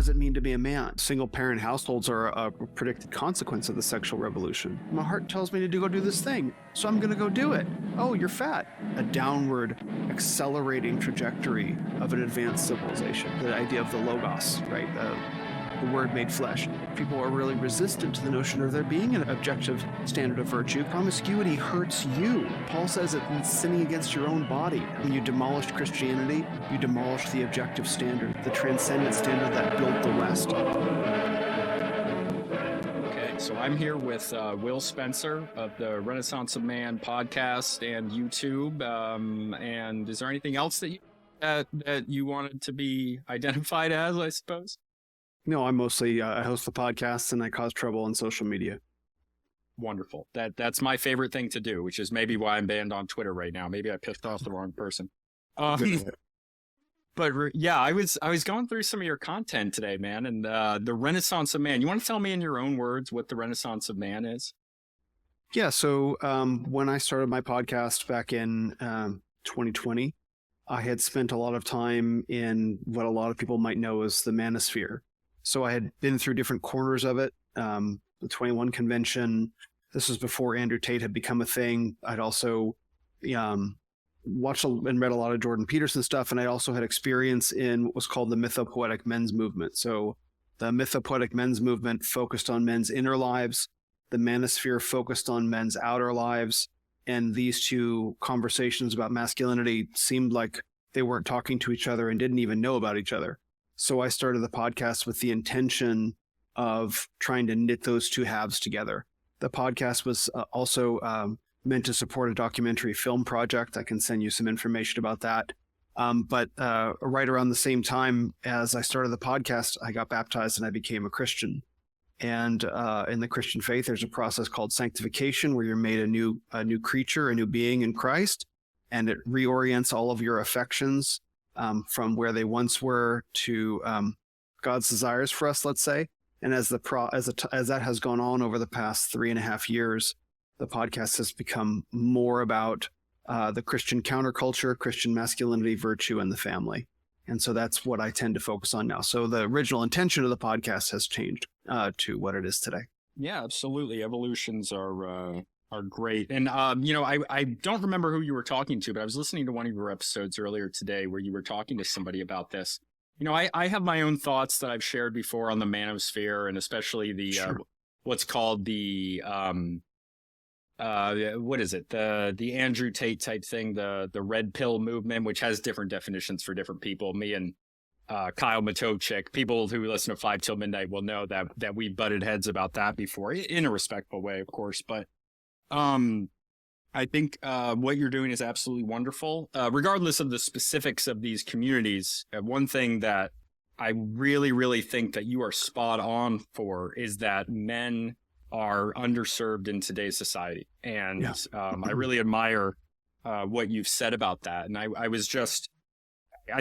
does it mean to be a man? Single parent households are a predicted consequence of the sexual revolution. My heart tells me to go do this thing, so I'm gonna go do it. Oh, you're fat. A downward, accelerating trajectory of an advanced civilization. The idea of the logos, right? The word made flesh. People are really resistant to the notion of there being an objective standard of virtue. Promiscuity hurts you. Paul says it's sinning against your own body. When you demolished Christianity, you demolished the objective standard, the transcendent standard that built the West. Okay, so I'm here with Will Spencer of the Renaissance of Man podcast and YouTube. And is there anything else that you wanted to be identified as, I suppose? No, I'm mostly, I host the podcasts and I cause trouble on social media. Wonderful. That's my favorite thing to do, which is maybe why I'm banned on Twitter right now. Maybe I pissed off the wrong person. But yeah, I was going through some of your content today, man, and the Renaissance of Man. You want to tell me in your own words what the Renaissance of Man is? Yeah, so when I started my podcast back in 2020, I had spent a lot of time in what a lot of people might know as the Manosphere. So I had been through different corners of it. The 21 convention. This was before Andrew Tate had become a thing. I'd also watched and read a lot of Jordan Peterson stuff, and I also had experience in what was called the mythopoetic men's movement. So the mythopoetic men's movement focused on men's inner lives. The Manosphere focused on men's outer lives. And these two conversations about masculinity seemed like they weren't talking to each other and didn't even know about each other. So I started the podcast with the intention of trying to knit those two halves together. The podcast was also meant to support a documentary film project. I can send you some information about that. But right around the same time as I started the podcast, I got baptized and I became a Christian. And in the Christian faith, there's a process called sanctification where you're made a new creature, a new being in Christ, and it reorients all of your affections from where they once were to God's desires for us, let's say. And as that has gone on over the past 3.5 years, the podcast has become more about the Christian counterculture, Christian masculinity, virtue, and the family. And so that's what I tend to focus on now. So the original intention of the podcast has changed to what it is today. Yeah, absolutely. Evolutions are great. And, I don't remember who you were talking to, but I was listening to one of your episodes earlier today where you were talking to somebody about this. You know, I have my own thoughts that I've shared before on the Manosphere, and especially the what's called the what is it? The Andrew Tate type thing, the red pill movement, which has different definitions for different people. Me and Kyle Matovchik, people who listen to 5 Till Midnight will know that we butted heads about that before, in a respectful way, of course. But I think what you're doing is absolutely wonderful. Regardless of the specifics of these communities, one thing that I really, really think that you are spot on for is that men are underserved in today's society. And I really admire what you've said about that. And I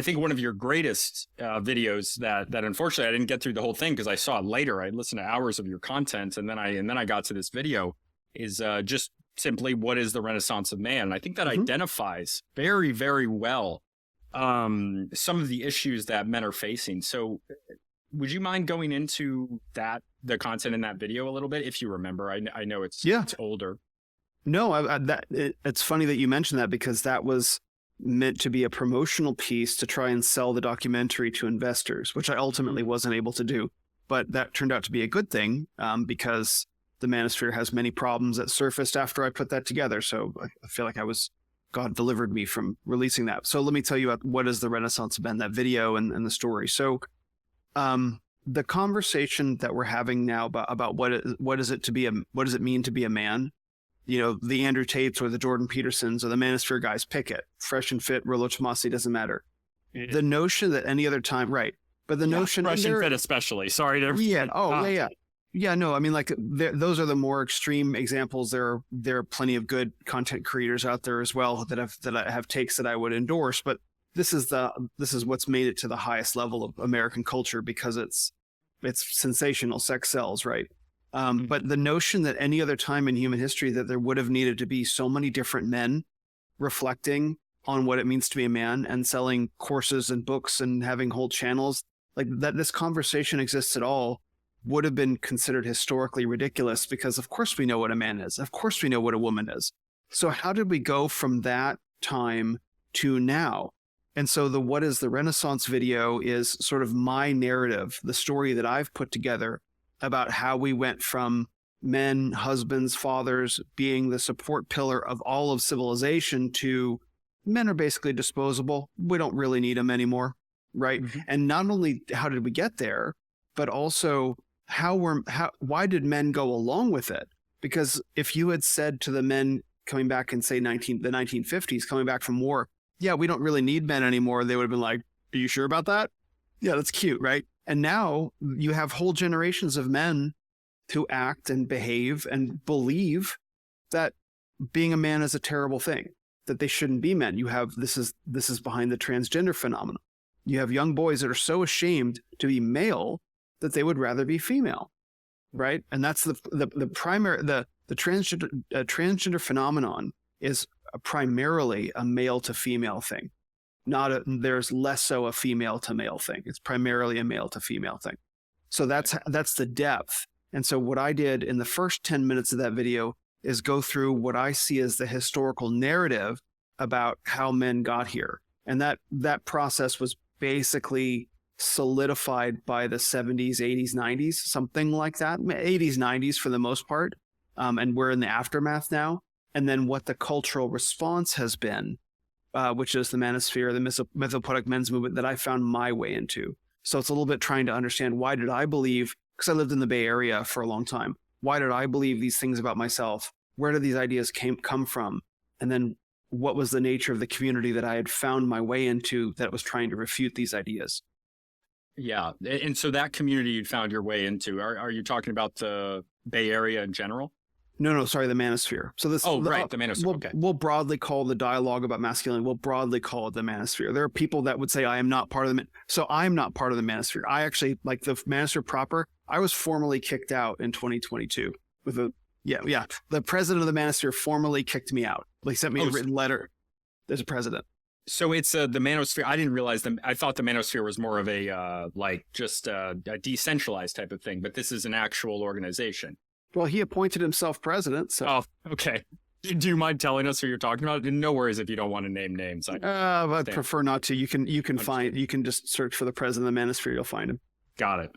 think one of your greatest videos that unfortunately I didn't get through the whole thing because I saw it later. I listened to hours of your content and then I got to this video is just simply what is the Renaissance of Man. And I think that identifies very, very well some of the issues that men are facing. So would you mind going into the content in that video a little bit, if you remember? I know it's older. No, it's funny that you mentioned that because that was meant to be a promotional piece to try and sell the documentary to investors, which I ultimately wasn't able to do. But that turned out to be a good thing because the Manosphere has many problems that surfaced after I put that together. So I feel like God delivered me from releasing that. So let me tell you about what is the Renaissance of Man, that video and the story. So the conversation that we're having now about what does it mean to be a man? You know, the Andrew Tates or the Jordan Petersons or the Manosphere guys, pick it. Fresh and Fit, Rollo Tomassi, doesn't matter. Yeah. The notion that any other time, right. But the notion... Fresh and Fit especially. Sorry to... Yeah. Oh, yeah. Yeah, no, I mean, like, those are the more extreme examples. There are plenty of good content creators out there as well that have takes that I would endorse. But this is what's made it to the highest level of American culture because it's sensational. Sex sells, right? But the notion that any other time in human history that there would have needed to be so many different men reflecting on what it means to be a man and selling courses and books and having whole channels like that this conversation exists at all would have been considered historically ridiculous, because of course we know what a man is. Of course we know what a woman is. So how did we go from that time to now? And so the What is the Renaissance video is sort of my narrative, the story that I've put together about how we went from men, husbands, fathers being the support pillar of all of civilization to men are basically disposable. We don't really need them anymore, right? Mm-hmm. And not only how did we get there, but also why did men go along with it? Because if you had said to the men coming back in, say, the 1950s, coming back from war, yeah, we don't really need men anymore, they would have been like, are you sure about that? Yeah, that's cute, right? And now you have whole generations of men who act and behave and believe that being a man is a terrible thing, that they shouldn't be men. You have this is behind the transgender phenomenon. You have young boys that are so ashamed to be male that they would rather be female, right? And that's the primary the transgender phenomenon is primarily a male to female thing. There's less so a female to male thing. It's primarily a male to female thing. So that's the depth. And so what I did in the first 10 minutes of that video is go through what I see as the historical narrative about how men got here. And that process was basically solidified by the 70s, 80s, 90s, something like that, 80s, 90s for the most part. And we're in the aftermath now. And then what the cultural response has been, which is the Manosphere, the mythopoetic men's movement that I found my way into. So it's a little bit trying to understand, why did I believe, because I lived in the Bay Area for a long time, why did I believe these things about myself? Where did these ideas come from? And then what was the nature of the community that I had found my way into that was trying to refute these ideas? Yeah. And so that community you found your way into, are you talking about the Bay Area in general? No, sorry, the Manosphere. So this, the Manosphere. Okay. We'll broadly call the dialogue about masculinity, we'll broadly call it the Manosphere. There are people that would say I am not part of so I'm not part of the Manosphere. I actually, like the Manosphere proper, I was formally kicked out in 2022 with the president of the Manosphere formally kicked me out. Like, sent me a written letter. There's a president. So it's the Manosphere. I didn't realize I thought the Manosphere was more of a just a decentralized type of thing, but this is an actual organization. Well, he appointed himself president. So. Oh, okay. Do you mind telling us who you're talking about? No worries if you don't want to name names. I'd prefer not to. You can just search for the president of the Manosphere. You'll find him. Got it.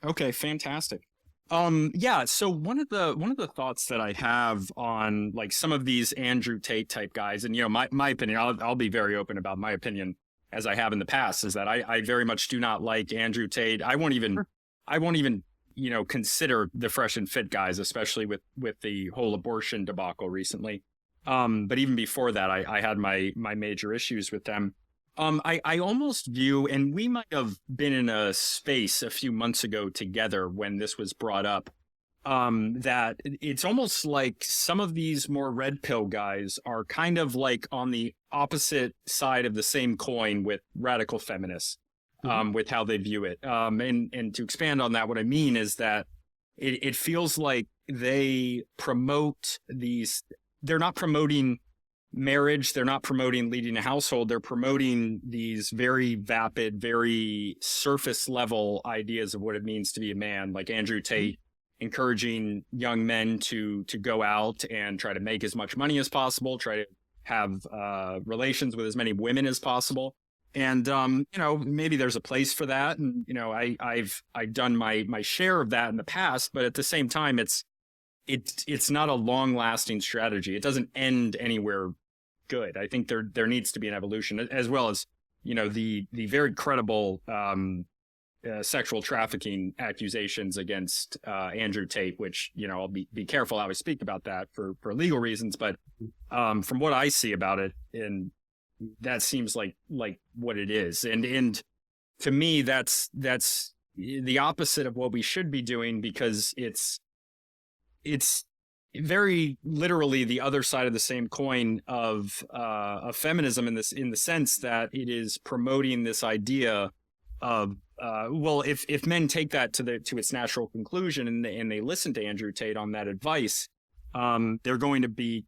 Okay. Fantastic. Yeah. So one of the thoughts that I have on like some of these Andrew Tate type guys, and my opinion, I'll be very open about my opinion, as I have in the past, is that I very much do not like Andrew Tate. I won't even consider the fresh and fit guys, especially with the whole abortion debacle recently. But even before that, I had my major issues with them. I almost view, and we might have been in a space a few months ago together when this was brought up, that it's almost like some of these more red pill guys are kind of like on the opposite side of the same coin with radical feminists. With how they view it. And to expand on that, what I mean is that it feels like they promote they're not promoting marriage, they're not promoting leading a household, they're promoting these very vapid, very surface level ideas of what it means to be a man, like Andrew Tate encouraging young men to go out and try to make as much money as possible, try to have relations with as many women as possible. And, maybe there's a place for that. And, I've done my share of that in the past, but at the same time, it's not a long lasting strategy. It doesn't end anywhere good. I think there needs to be an evolution, as well as, the very credible, sexual trafficking accusations against, Andrew Tate, which, I'll be careful how I speak about that for legal reasons. But, from what I see about it, and that seems like what it is. And to me, that's the opposite of what we should be doing, because it's very literally the other side of the same coin of feminism in the sense that it is promoting this idea of, if men take that to its natural conclusion and they listen to Andrew Tate on that advice, they're going to be,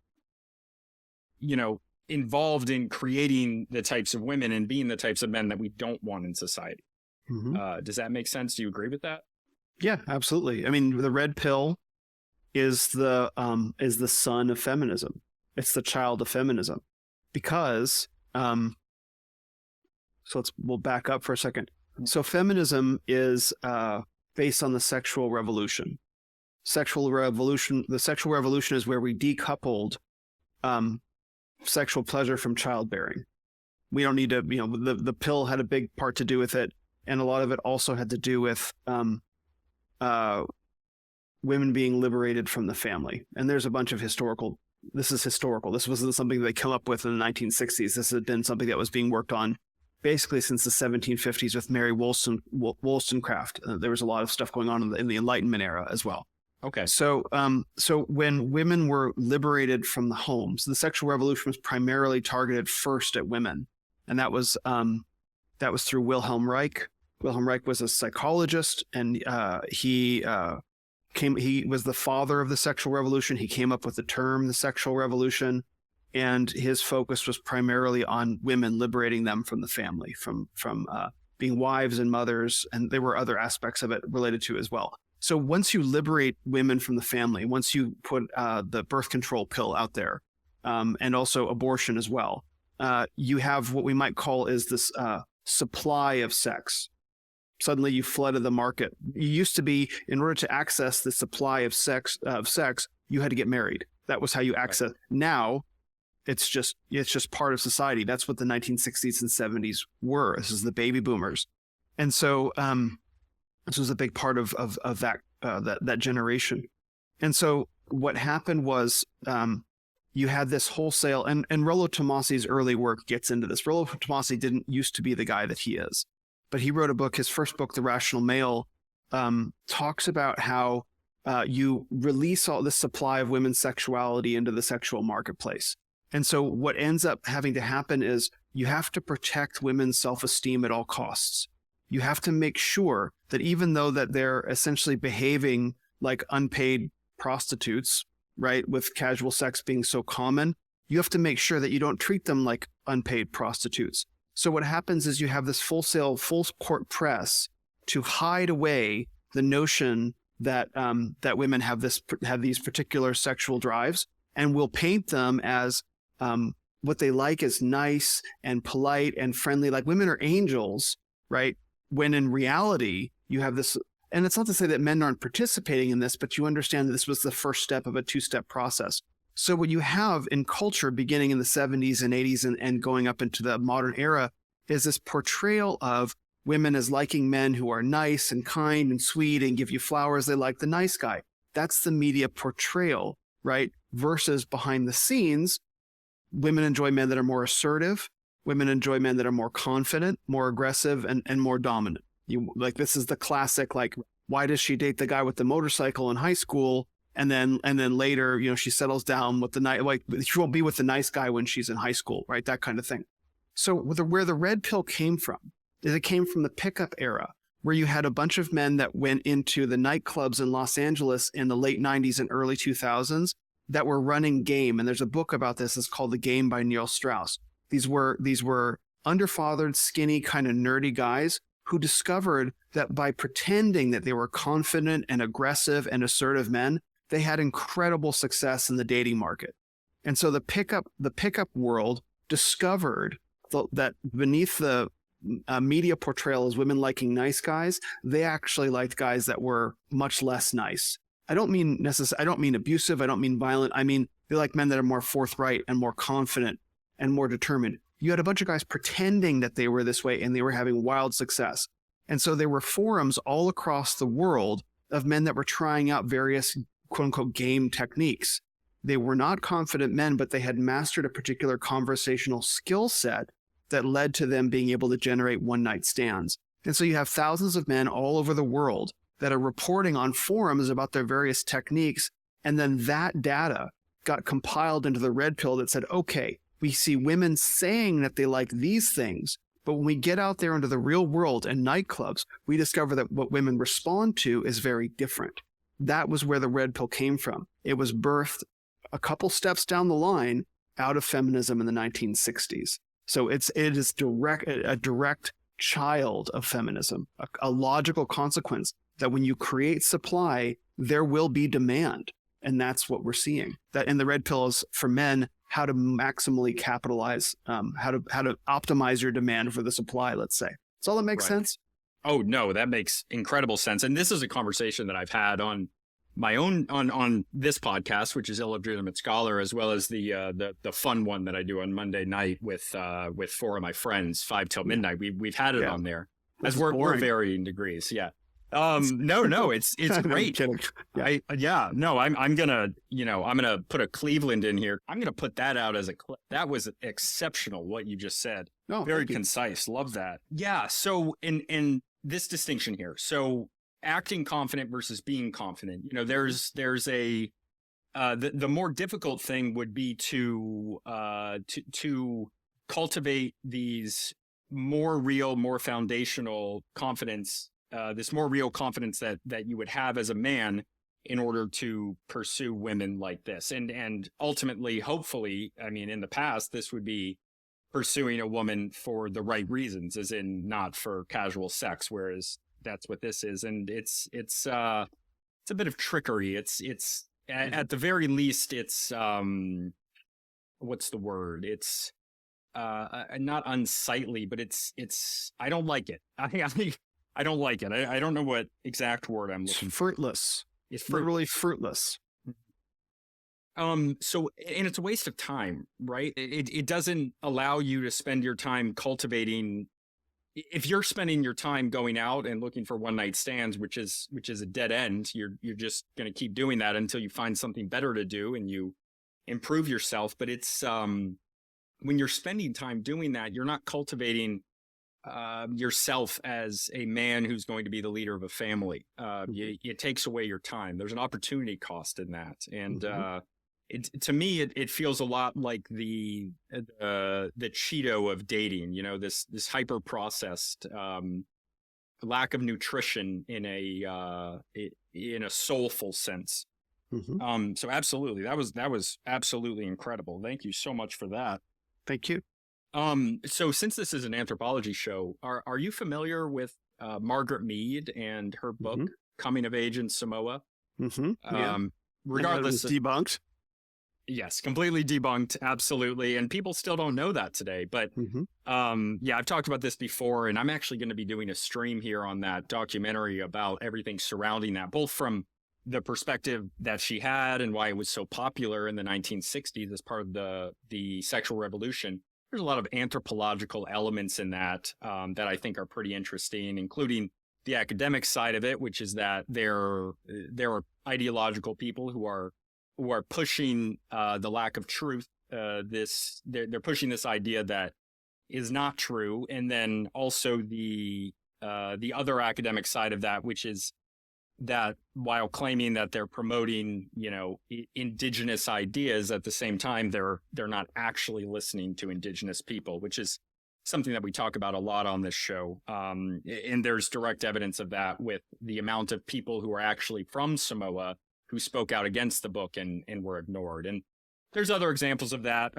involved in creating the types of women and being the types of men that we don't want in society. Does that make sense? Do you agree with that? Yeah, absolutely. I mean, the red pill is the son of feminism. It's the child of feminism, because we'll back up for a second. So feminism is based on the sexual revolution. The sexual revolution is where we decoupled sexual pleasure from childbearing. We don't need to, the pill had a big part to do with it, and a lot of it also had to do with women being liberated from the family. And there's a bunch of this is historical. This wasn't something they come up with in the 1960s. This had been something that was being worked on basically since the 1750s with Mary Wollstonecraft. There was a lot of stuff going on in the Enlightenment era as well. Okay. So when women were liberated from the homes, the sexual revolution was primarily targeted first at women. And that was through Wilhelm Reich. Wilhelm Reich was a psychologist, and he was the father of the sexual revolution. He came up with the term the sexual revolution, and his focus was primarily on women, liberating them from the family, from being wives and mothers, and there were other aspects of it related to as well. So once you liberate women from the family, once you put the birth control pill out there, and also abortion as well, you have what we might call is this supply of sex. Suddenly you flooded the market. You used to be, in order to access the supply of sex, you had to get married. That was how you access. Right. Now, it's just part of society. That's what the 1960s and 70s were. This is the baby boomers, and so this was a big part of that generation. And so what happened was you had this wholesale, and Rollo Tomasi's early work gets into this. Rollo Tomasi didn't used to be the guy that he is, but he wrote a book. His first book, The Rational Male, talks about how you release all this supply of women's sexuality into the sexual marketplace. And so what ends up having to happen is you have to protect women's self-esteem at all costs. You have to make sure that even though that they're essentially behaving like unpaid prostitutes, right, with casual sex being so common, you have to make sure that you don't treat them like unpaid prostitutes. So what happens is you have this full court press to hide away the notion that that women have these particular sexual drives, and will paint them as what they like is nice and polite and friendly, like women are angels, right? When in reality, you have this, and it's not to say that men aren't participating in this, but you understand that this was the first step of a two-step process. So what you have in culture beginning in the 70s and 80s and going up into the modern era is this portrayal of women as liking men who are nice and kind and sweet and give you flowers. They like the nice guy. That's the media portrayal, right? Versus behind the scenes, women enjoy men that are more assertive. Women enjoy men that are more confident, more aggressive, and more dominant. This is the classic, like, why does she date the guy with the motorcycle in high school? And then later, she settles down with she won't be with the nice guy when she's in high school, right? That kind of thing. So where the red pill came from is it came from the pickup era, where you had a bunch of men that went into the nightclubs in Los Angeles in the late 90s and early 2000s that were running game. And there's a book about this. It's called The Game by Neil Strauss. These were underfathered, skinny, kind of nerdy guys who discovered that by pretending that they were confident and aggressive and assertive men, they had incredible success in the dating market. And so the pickup world discovered that beneath the media portrayal as women liking nice guys, they actually liked guys that were much less nice. I don't mean abusive. I don't mean violent. I mean, they like men that are more forthright and more confident and more determined. You had a bunch of guys pretending that they were this way, and they were having wild success. And so there were forums all across the world of men that were trying out various quote unquote game techniques. They were not confident men, but they had mastered a particular conversational skill set that led to them being able to generate one-night stands. And so you have thousands of men all over the world that are reporting on forums about their various techniques. And then that data got compiled into the red pill that said, okay, we see women saying that they like these things, but when we get out there into the real world and nightclubs, we discover that what women respond to is very different. That was where the red pill came from. It was birthed a couple steps down the line out of feminism in the 1960s. So it is a direct child of feminism, a logical consequence that when you create supply, there will be demand. And that's what we're seeing. That in the red pill is for men, how to maximally capitalize, how to optimize your demand for the supply, let's say. Does all that make sense? Oh, no, that makes incredible sense. And this is a conversation that I've had on my own, on this podcast, which is Illegitimate Scholar, as well as the fun one that I do on Monday night with 4 of my friends, 5 till midnight. We've had it on there, as we're varying degrees. Yeah. No, it's great. I'm gonna put a Cleveland in here. I'm gonna put that out as a clip. That was exceptional what you just said. Oh, very concise. Love that. Yeah. So in this distinction here, so acting confident versus being confident, there's a the more difficult thing would be to cultivate these more real, more foundational confidence. This more real confidence that you would have as a man in order to pursue women like this. And ultimately, hopefully, I mean, in the past, this would be pursuing a woman for the right reasons, as in not for casual sex, whereas that's what this is. And it's a bit of trickery. It's at the very least, it's what's the word? It's not unsightly, but it's I don't like it. I don't like it. I don't know what exact word I'm looking for. Fruitless. It's literally fruitless. So, and it's a waste of time, right? It doesn't allow you to spend your time cultivating. If you're spending your time going out and looking for one night stands, which is a dead end, you're just going to keep doing that until you find something better to do and you improve yourself. But it's when you're spending time doing that, you're not cultivating yourself as a man who's going to be the leader of a family. It takes away your time. There's an opportunity cost in that. And to me, it feels a lot like the Cheeto of dating, this hyper processed lack of nutrition in a soulful sense. So absolutely, that was absolutely incredible. Thank you so much for that. Thank you. So since this is an anthropology show, are you familiar with Margaret Mead and her book Coming of Age in Samoa? Regardless, debunked. Yes, completely debunked, absolutely, and people still don't know that today. But I've talked about this before, and I'm actually going to be doing a stream here on that documentary about everything surrounding that, both from the perspective that she had and why it was so popular in the 1960s as part of the sexual revolution. There's a lot of anthropological elements in that that I think are pretty interesting, including the academic side of it, which is that there are ideological people who are pushing the lack of truth. They're pushing this idea that is not true, and then also the other academic side of that, which is that while claiming that they're promoting, indigenous ideas, at the same time, they're not actually listening to indigenous people, which is something that we talk about a lot on this show. And there's direct evidence of that with the amount of people who are actually from Samoa who spoke out against the book and were ignored. And there's other examples of that.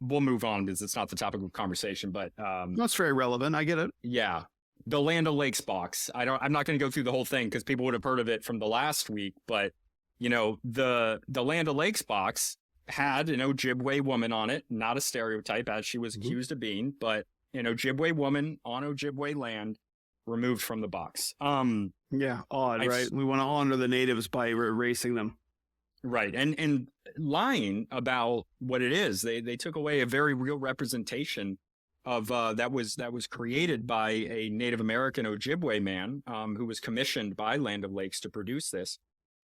We'll move on because it's not the topic of conversation, but that's very relevant. I get it. Yeah. The Land O'Lakes box. I'm not going to go through the whole thing because people would have heard of it from the last week. But, the Land O'Lakes box had an Ojibwe woman on it, not a stereotype as she was accused of being, but an Ojibwe woman on Ojibwe land removed from the box. Yeah, odd, right? We want to honor the natives by erasing them. Right. And lying about what it is. They took away a very real representation of that was created by a Native American Ojibwe man who was commissioned by Land O'Lakes to produce this.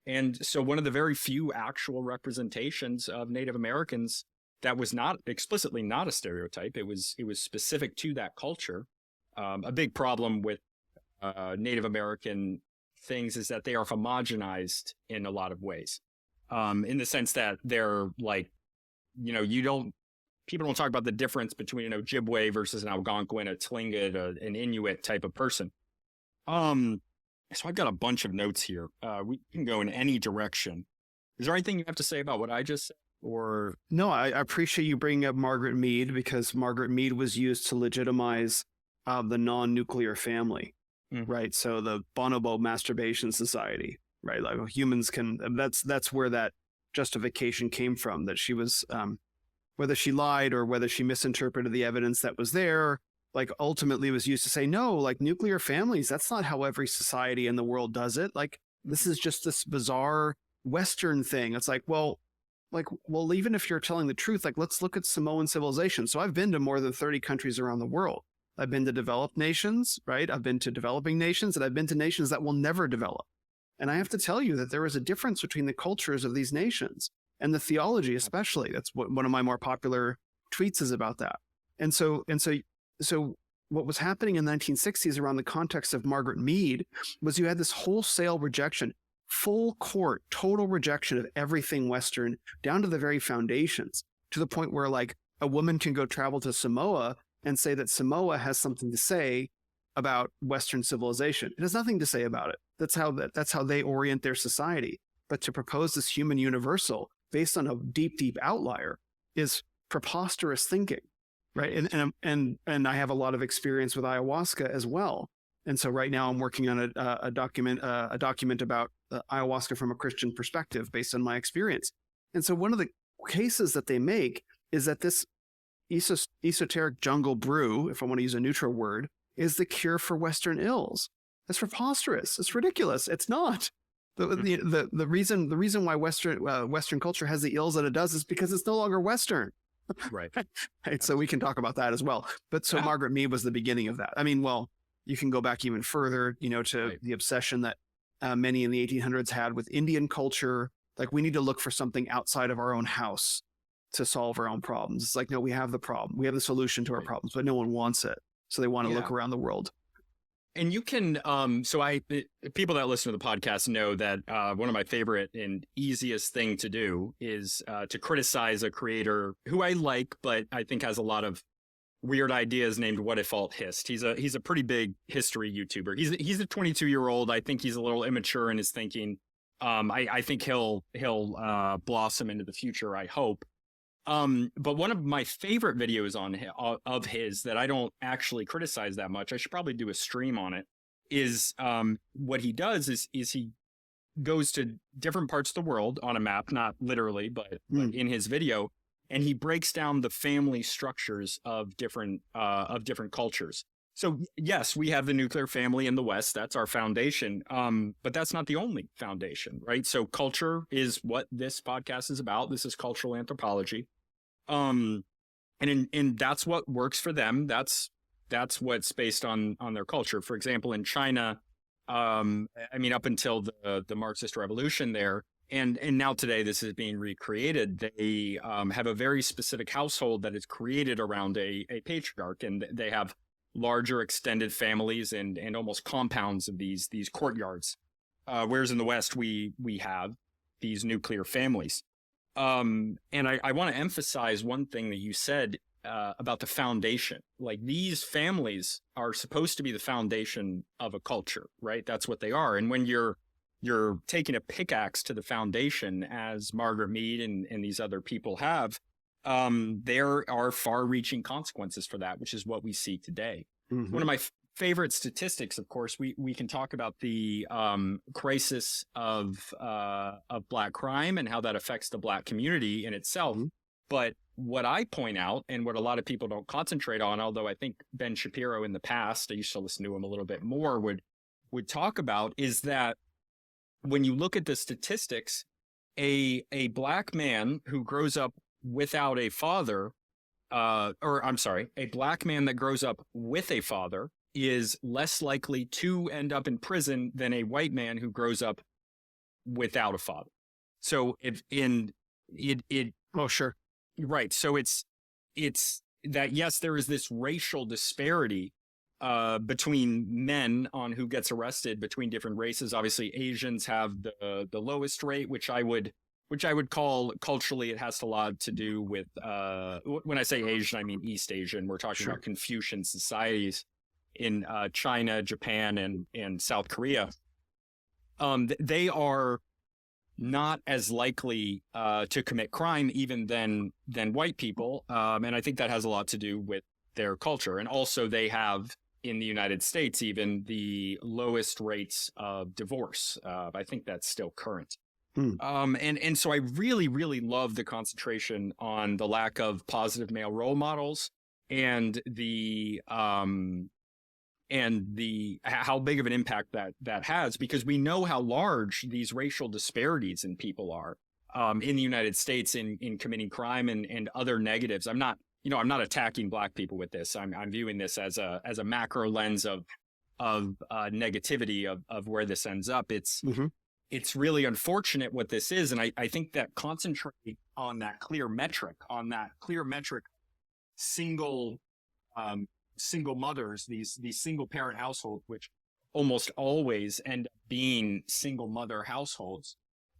And so one of the very few actual representations of Native Americans that was not explicitly not a stereotype. It was specific to that culture. A big problem with Native American things is that they are homogenized in a lot of ways, in the sense that they're like, people don't talk about the difference between an Ojibwe versus an Algonquin, a Tlingit, an Inuit type of person. So I've got a bunch of notes here. We can go in any direction. Is there anything you have to say about what I just said? Or no, I appreciate you bringing up Margaret Mead, because Margaret Mead was used to legitimize of the non-nuclear family, Mm. right? So the bonobo masturbation society, right? Like humans can. That's where that justification came from. That she was, whether she lied or whether she misinterpreted the evidence that was there, like ultimately was used to say, no, like nuclear families, that's not how every society in the world does it. Like this is just this bizarre Western thing. It's like, well, even if you're telling the truth, like let's look at Samoan civilization. So I've been to more than 30 countries around the world. I've been to developed nations, right? I've been to developing nations, and I've been to nations that will never develop. And I have to tell you that there is a difference between the cultures of these nations and the theology, especially. That's what one of my more popular tweets is about that. And so what was happening in the 1960s around the context of Margaret Mead was you had this wholesale rejection, full court, total rejection of everything Western, down to the very foundations, to the point where like a woman can go travel to Samoa and say that Samoa has something to say about Western civilization. It has nothing to say about it. That's how they orient their society. But to propose this human universal based on a deep, deep outlier is preposterous thinking, right? And I have a lot of experience with ayahuasca as well. And so right now I'm working on a document about ayahuasca from a Christian perspective based on my experience. And so one of the cases that they make is that this esoteric jungle brew, if I want to use a neutral word, is the cure for Western ills. That's preposterous. It's ridiculous. It's not. The reason why Western culture has the ills that it does is because it's no longer Western. Right. Right. So we can talk about that as well. But so Margaret Mead was the beginning of that. I mean, well, you can go back even further, to the obsession that many in the 1800s had with Indian culture. Like we need to look for something outside of our own house to solve our own problems. It's like, no, we have the problem. We have the solution to our problems, but no one wants it. So they want to look around the world. And you can, people that listen to the podcast know that one of my favorite and easiest thing to do is to criticize a creator who I like, but I think has a lot of weird ideas, named What If Alt Hist. He's a pretty big history YouTuber. He's a 22-year-old. I think he's a little immature in his thinking. I think he'll blossom into the future, I hope. But one of my favorite videos of his that I don't actually criticize that much, I should probably do a stream on it, is what he does is he goes to different parts of the world on a map, not literally, but in his video, and he breaks down the family structures of different cultures. So yes, we have the nuclear family in the West. That's our foundation. But that's not the only foundation, right? So culture is what this podcast is about. This is cultural anthropology. And that's what works for them. That's what's based on their culture. For example, in China, up until the Marxist revolution there, and now today this is being recreated. They have a very specific household that is created around a patriarch, and they have larger extended families and almost compounds of these courtyards. Whereas in the West, we have these nuclear families. And I want to emphasize one thing that you said about the foundation. Like these families are supposed to be the foundation of a culture, right? That's what they are. And when you're taking a pickaxe to the foundation, as Margaret Mead and these other people have, there are far-reaching consequences for that, which is what we see today. Mm-hmm. One of my favorite statistics, of course, we can talk about the crisis of Black crime and how that affects the Black community in itself. Mm-hmm. But what I point out, and what a lot of people don't concentrate on, although I think Ben Shapiro in the past, I used to listen to him a little bit more, would talk about, is that when you look at the statistics, a Black man who grows up without a father, a Black man that grows up with a father is less likely to end up in prison than a white man who grows up without a father. So oh, sure. Right. So it's that, yes, there is this racial disparity between men on who gets arrested between different races. Obviously, Asians have the lowest rate, which I would call culturally, it has a lot to do with, when I say Asian, I mean East Asian. We're talking about Confucian societies in China, Japan, and South Korea. They are not as likely to commit crime even than white people. And I think that has a lot to do with their culture. And also they have in the United States, even the lowest rates of divorce. I think that's still current. And so I really, really love the concentration on the lack of positive male role models and how big of an impact that has, because we know how large these racial disparities in people are in the United States in committing crime and other negatives. I'm not attacking Black people with this. I'm viewing this as a macro lens of negativity of where this ends up. It's really unfortunate what this is, and I think that concentrate on that clear metric, single mothers, these single parent households, which almost always end up being single mother households,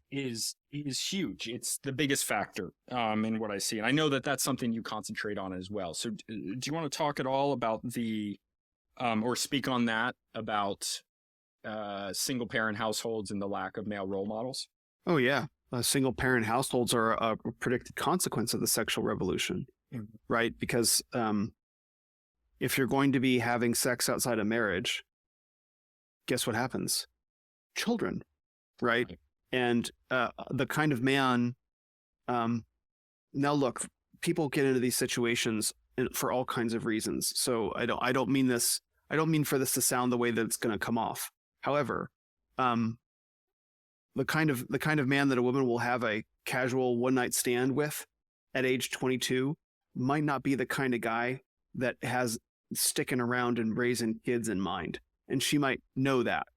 is huge. It's the biggest factor in what I see. And I know that that's something you concentrate on as well. So do you want to talk at all about or speak on that, about single parent households and the lack of male role models? Oh, yeah. Single parent households are a predicted consequence of the sexual revolution, right? Because if you're going to be having sex outside of marriage, guess what happens? Children, right? And the kind of man, now look, people get into these situations for all kinds of reasons. So I don't mean for this to sound the way that it's going to come off. However, the kind of man that a woman will have a casual one night stand with at age 22 might not be the kind of guy that has sticking around and raising kids in mind. And she might know that,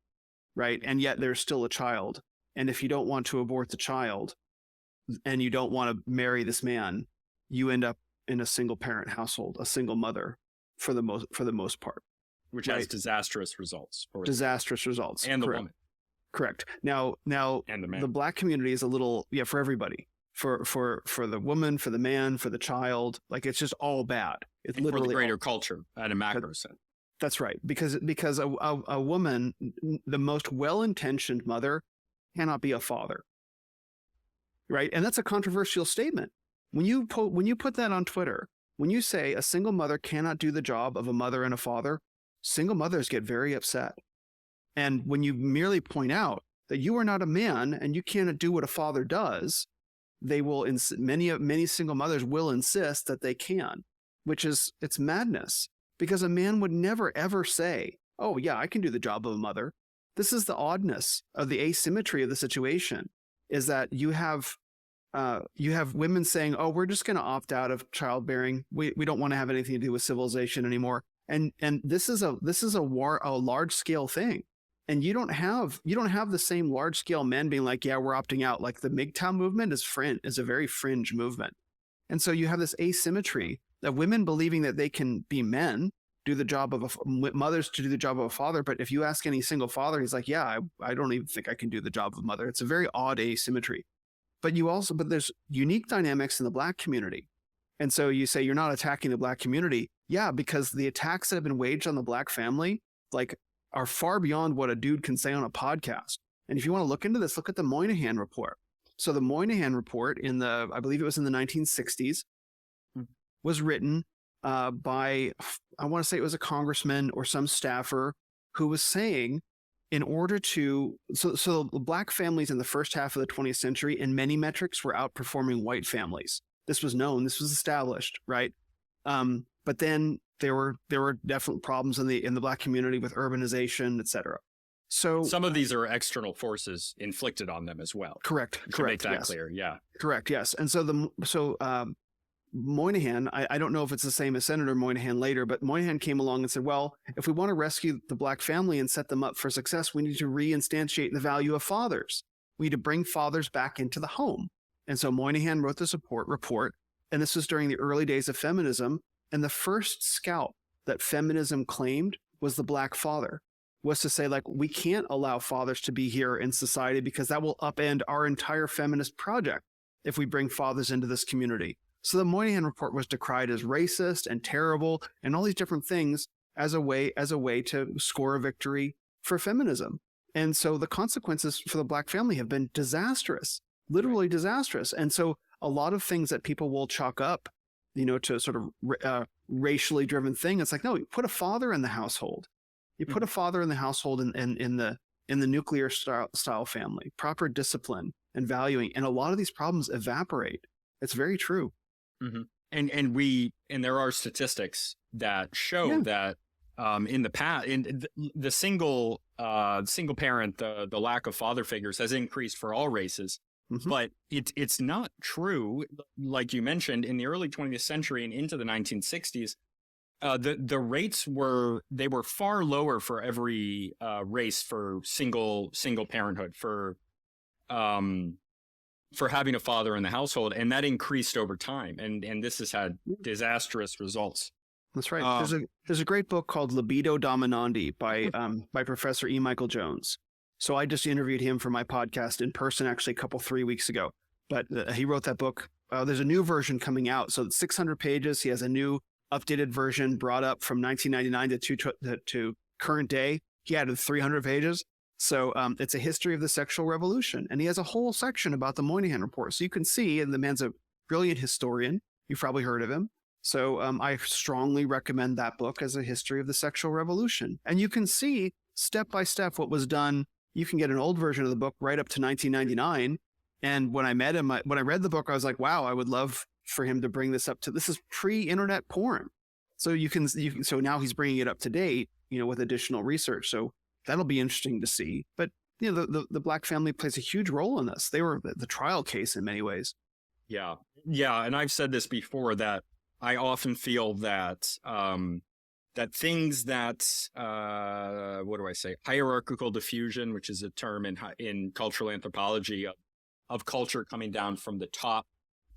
right? And yet there's still a child. And if you don't want to abort the child and you don't want to marry this man, you end up in a single parent household, a single mother for the most part. Which has disastrous results. Disastrous results. And the woman. Correct. Now and the man. The Black community is a little, for everybody. For the woman, for the man, for the child. Like, it's just all bad. It's and literally for the greater culture at a macro sense. That's right. Because a woman, the most well-intentioned mother, cannot be a father. Right? And that's a controversial statement. When you put that on Twitter, when you say a single mother cannot do the job of a mother and a father, single mothers get very upset. And when you merely point out that you are not a man and you cannot do what a father does, they will many single mothers will insist that they can, it's madness, because a man would never ever say, "Oh yeah, I can do the job of a mother." This is the oddness of the asymmetry of the situation, is that you have women saying, "Oh, we're just going to opt out of childbearing. We don't want to have anything to do with civilization anymore." And this is a large scale thing. And you don't have the same large scale men being like, "Yeah, we're opting out." Like the MGTOW movement is a very fringe movement. And so you have this asymmetry of women believing that they can be men, do the job of mothers to do the job of a father. But if you ask any single father, he's like, "Yeah, I don't even think I can do the job of a mother." It's a very odd asymmetry. But there's unique dynamics in the Black community. And so you say you're not attacking the Black community. Yeah, because the attacks that have been waged on the Black family, are far beyond what a dude can say on a podcast. And if you want to look into this, look at the Moynihan Report. So the Moynihan Report I believe it was in the 1960s, was written by, I want to say it was a congressman or some staffer who was saying, in order to, so the Black families in the first half of the 20th century in many metrics were outperforming white families. This was known, this was established, right? But then there were definite problems in the Black community with urbanization, et cetera. So some of these are external forces inflicted on them as well. Correct. Make that clear. Yeah. Correct. Yes. And so Moynihan, I don't know if it's the same as Senator Moynihan later, but Moynihan came along and said, well, if we want to rescue the Black family and set them up for success, we need to reinstantiate the value of fathers. We need to bring fathers back into the home. And so Moynihan wrote this report, and this was during the early days of feminism. And the first scalp that feminism claimed was the Black father, was to say, we can't allow fathers to be here in society because that will upend our entire feminist project if we bring fathers into this community. So the Moynihan Report was decried as racist and terrible and all these different things as a way to score a victory for feminism. And so the consequences for the Black family have been disastrous, literally disastrous. And so a lot of things that people will chalk up to sort of racially driven thing. It's like, no, you put a father in the household. You put a father in the household in the nuclear style family, proper discipline and valuing, and a lot of these problems evaporate. It's very true. Mm-hmm. And there are statistics that show that in the past, in the single parent, the lack of father figures has increased for all races. Mm-hmm. But it's not true, like you mentioned, in the early 20th century and into the 1960s. The rates were far lower for every race for single parenthood, for having a father in the household, and that increased over time, and this has had disastrous results. That's right. There's a great book called Libido Dominandi by Professor E. Michael Jones. So I just interviewed him for my podcast in person, actually, 3 weeks ago. But he wrote that book. There's a new version coming out, so it's 600 pages. He has a new updated version brought up from 1999 to current day. He added 300 pages. So it's a history of the sexual revolution. And he has a whole section about the Moynihan Report. So you can see, and the man's a brilliant historian. You've probably heard of him. So I strongly recommend that book as a history of the sexual revolution. And you can see step by step what was done. You can get an old version of the book right up to 1999. And when I met him, when I read the book, I was like, wow, I would love for him to bring this up to, this is pre-internet porn. So so now he's bringing it up to date, with additional research. So that'll be interesting to see. But, the Black family plays a huge role in this. They were the trial case in many ways. Yeah. Yeah. And I've said this before, that I often feel that, that things that, hierarchical diffusion, which is a term in cultural anthropology of culture coming down from the top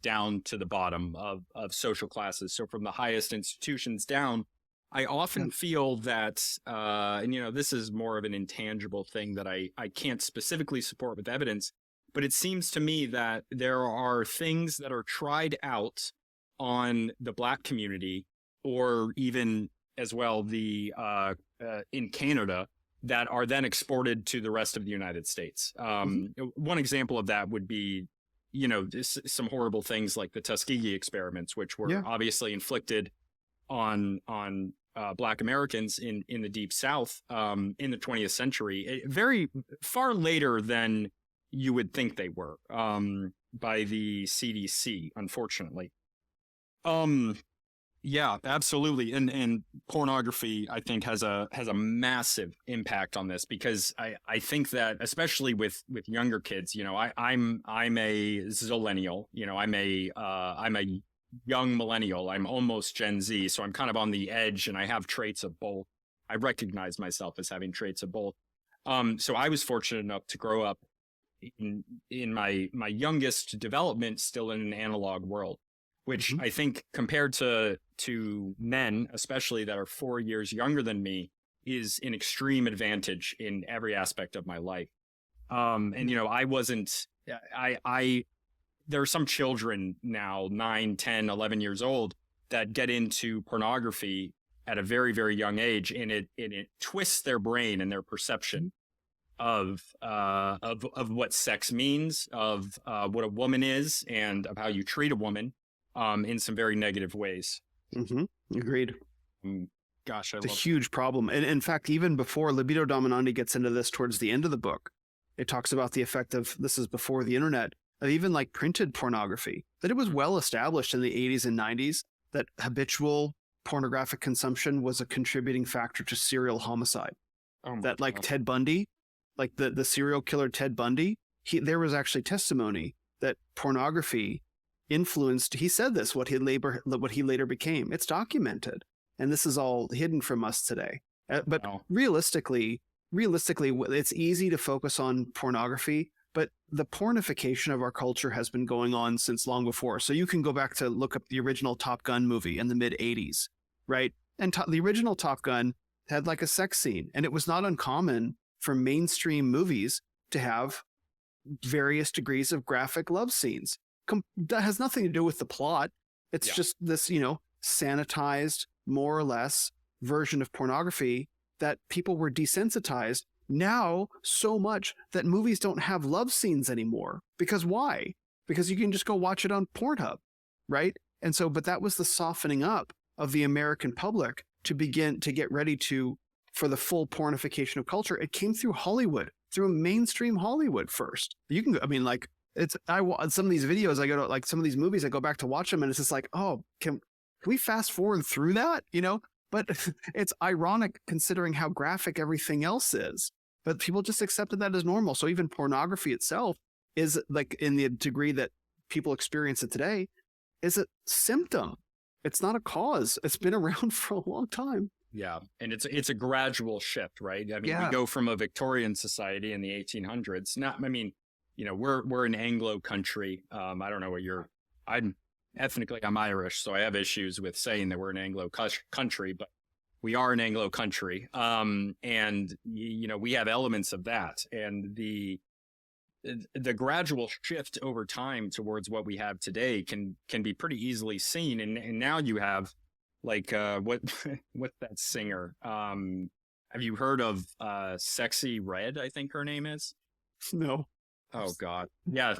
down to the bottom of social classes. So from the highest institutions down, I often feel that, this is more of an intangible thing that I can't specifically support with evidence, but it seems to me that there are things that are tried out on the Black community, or even as well in Canada, that are then exported to the rest of the United States. One example of that would be, some horrible things like the Tuskegee experiments, which were obviously inflicted on Black Americans in the Deep South in the 20th century, very far later than you would think they were, by the CDC, unfortunately. Yeah, absolutely. And pornography, I think, has a massive impact on this, because I think that, especially with younger kids, I'm a zillennial, I'm a young millennial. I'm almost Gen Z. So I'm kind of on the edge, and I have traits of both. I recognize myself as having traits of both. So I was fortunate enough to grow up in my youngest development still in an analog world, which I think, compared to men, especially that are 4 years younger than me, is an extreme advantage in every aspect of my life. I wasn't, there are some children now, 9, 10, 11 years old, that get into pornography at a very, very young age, and it twists their brain and their perception of what sex means, of what a woman is, and of how you treat a woman. In some very negative ways. Agreed. Gosh, it's a huge problem. And in fact, even before Libido Dominandi gets into this towards the end of the book, it talks about the effect of, this is before the internet, of even like printed pornography, that it was well established in the 80s and 90s that habitual pornographic consumption was a contributing factor to serial homicide. That like Ted Bundy, like the serial killer Ted Bundy, there was actually testimony that pornography influenced, he said this, what he later became. It's documented, and this is all hidden from us today. But realistically, it's easy to focus on pornography, but the pornification of our culture has been going on since long before. So you can go back to look up the original Top Gun movie in the mid 80s, right? And the original Top Gun had like a sex scene, and it was not uncommon for mainstream movies to have various degrees of graphic love scenes. That has nothing to do with the plot. It's just this, sanitized, more or less, version of pornography that people were desensitized now so much that movies don't have love scenes anymore. Because why? Because you can just go watch it on Pornhub, right? And so, but that was the softening up of the American public to begin to get ready for the full pornification of culture. It came through Hollywood, through mainstream Hollywood first. You can, I mean, like, some of these videos, I go to, like, some of these movies, I go back to watch them, and it's just like, oh, can we fast forward through that? But it's ironic considering how graphic everything else is. But people just accepted that as normal. So even pornography itself is, like, in the degree that people experience it today, is a symptom. It's not a cause. It's been around for a long time. Yeah, and it's a gradual shift, right? I mean, we go from a Victorian society in the 1800s. We're an Anglo country. I don't know what I'm Irish, so I have issues with saying that we're an Anglo country, but we are an Anglo country. And we have elements of that, and the gradual shift over time towards what we have today can be pretty easily seen. And now you have, like, what's that singer? Have you heard of Sexy Red? I think her name is. No. Oh God. Yeah.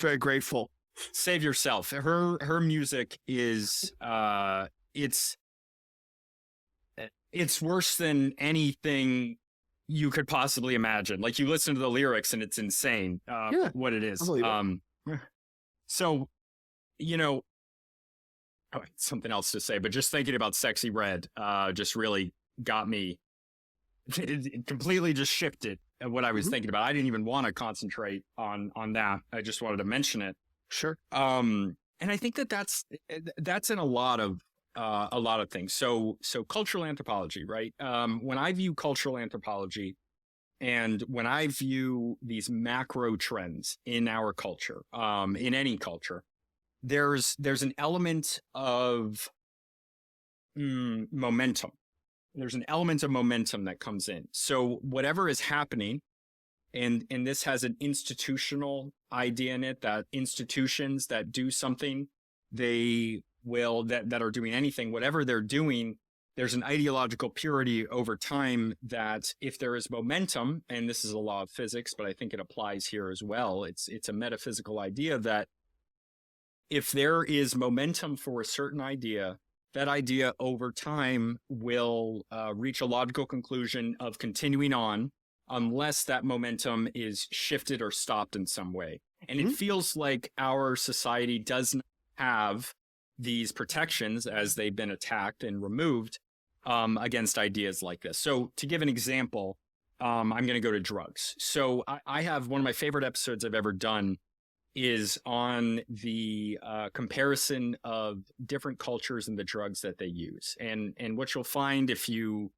Very grateful. Save yourself. Her music is it's worse than anything you could possibly imagine. Like, you listen to the lyrics and it's insane what it is. So, something else to say, but just thinking about Sexy Red just really got me. It completely just shifted what I was thinking about. I didn't even want to concentrate on that. I just wanted to mention it. Sure. And I think that's in a lot of things. So cultural anthropology, right? When I view cultural anthropology, and when I view these macro trends in our culture, in any culture, there's an element of momentum. There's an element of momentum that comes in. So whatever is happening, and this has an institutional idea in it, that institutions that do something, that are doing anything, whatever they're doing, there's an ideological purity over time that if there is momentum, and this is a law of physics, but I think it applies here as well. It's a metaphysical idea that if there is momentum for a certain idea, that idea over time will reach a logical conclusion of continuing on, unless that momentum is shifted or stopped in some way. And it feels like our society doesn't have these protections, as they've been attacked and removed against ideas like this. So to give an example, I'm going to go to drugs. So I have one of my favorite episodes I've ever done is on the comparison of different cultures and the drugs that they use. And what you'll find if you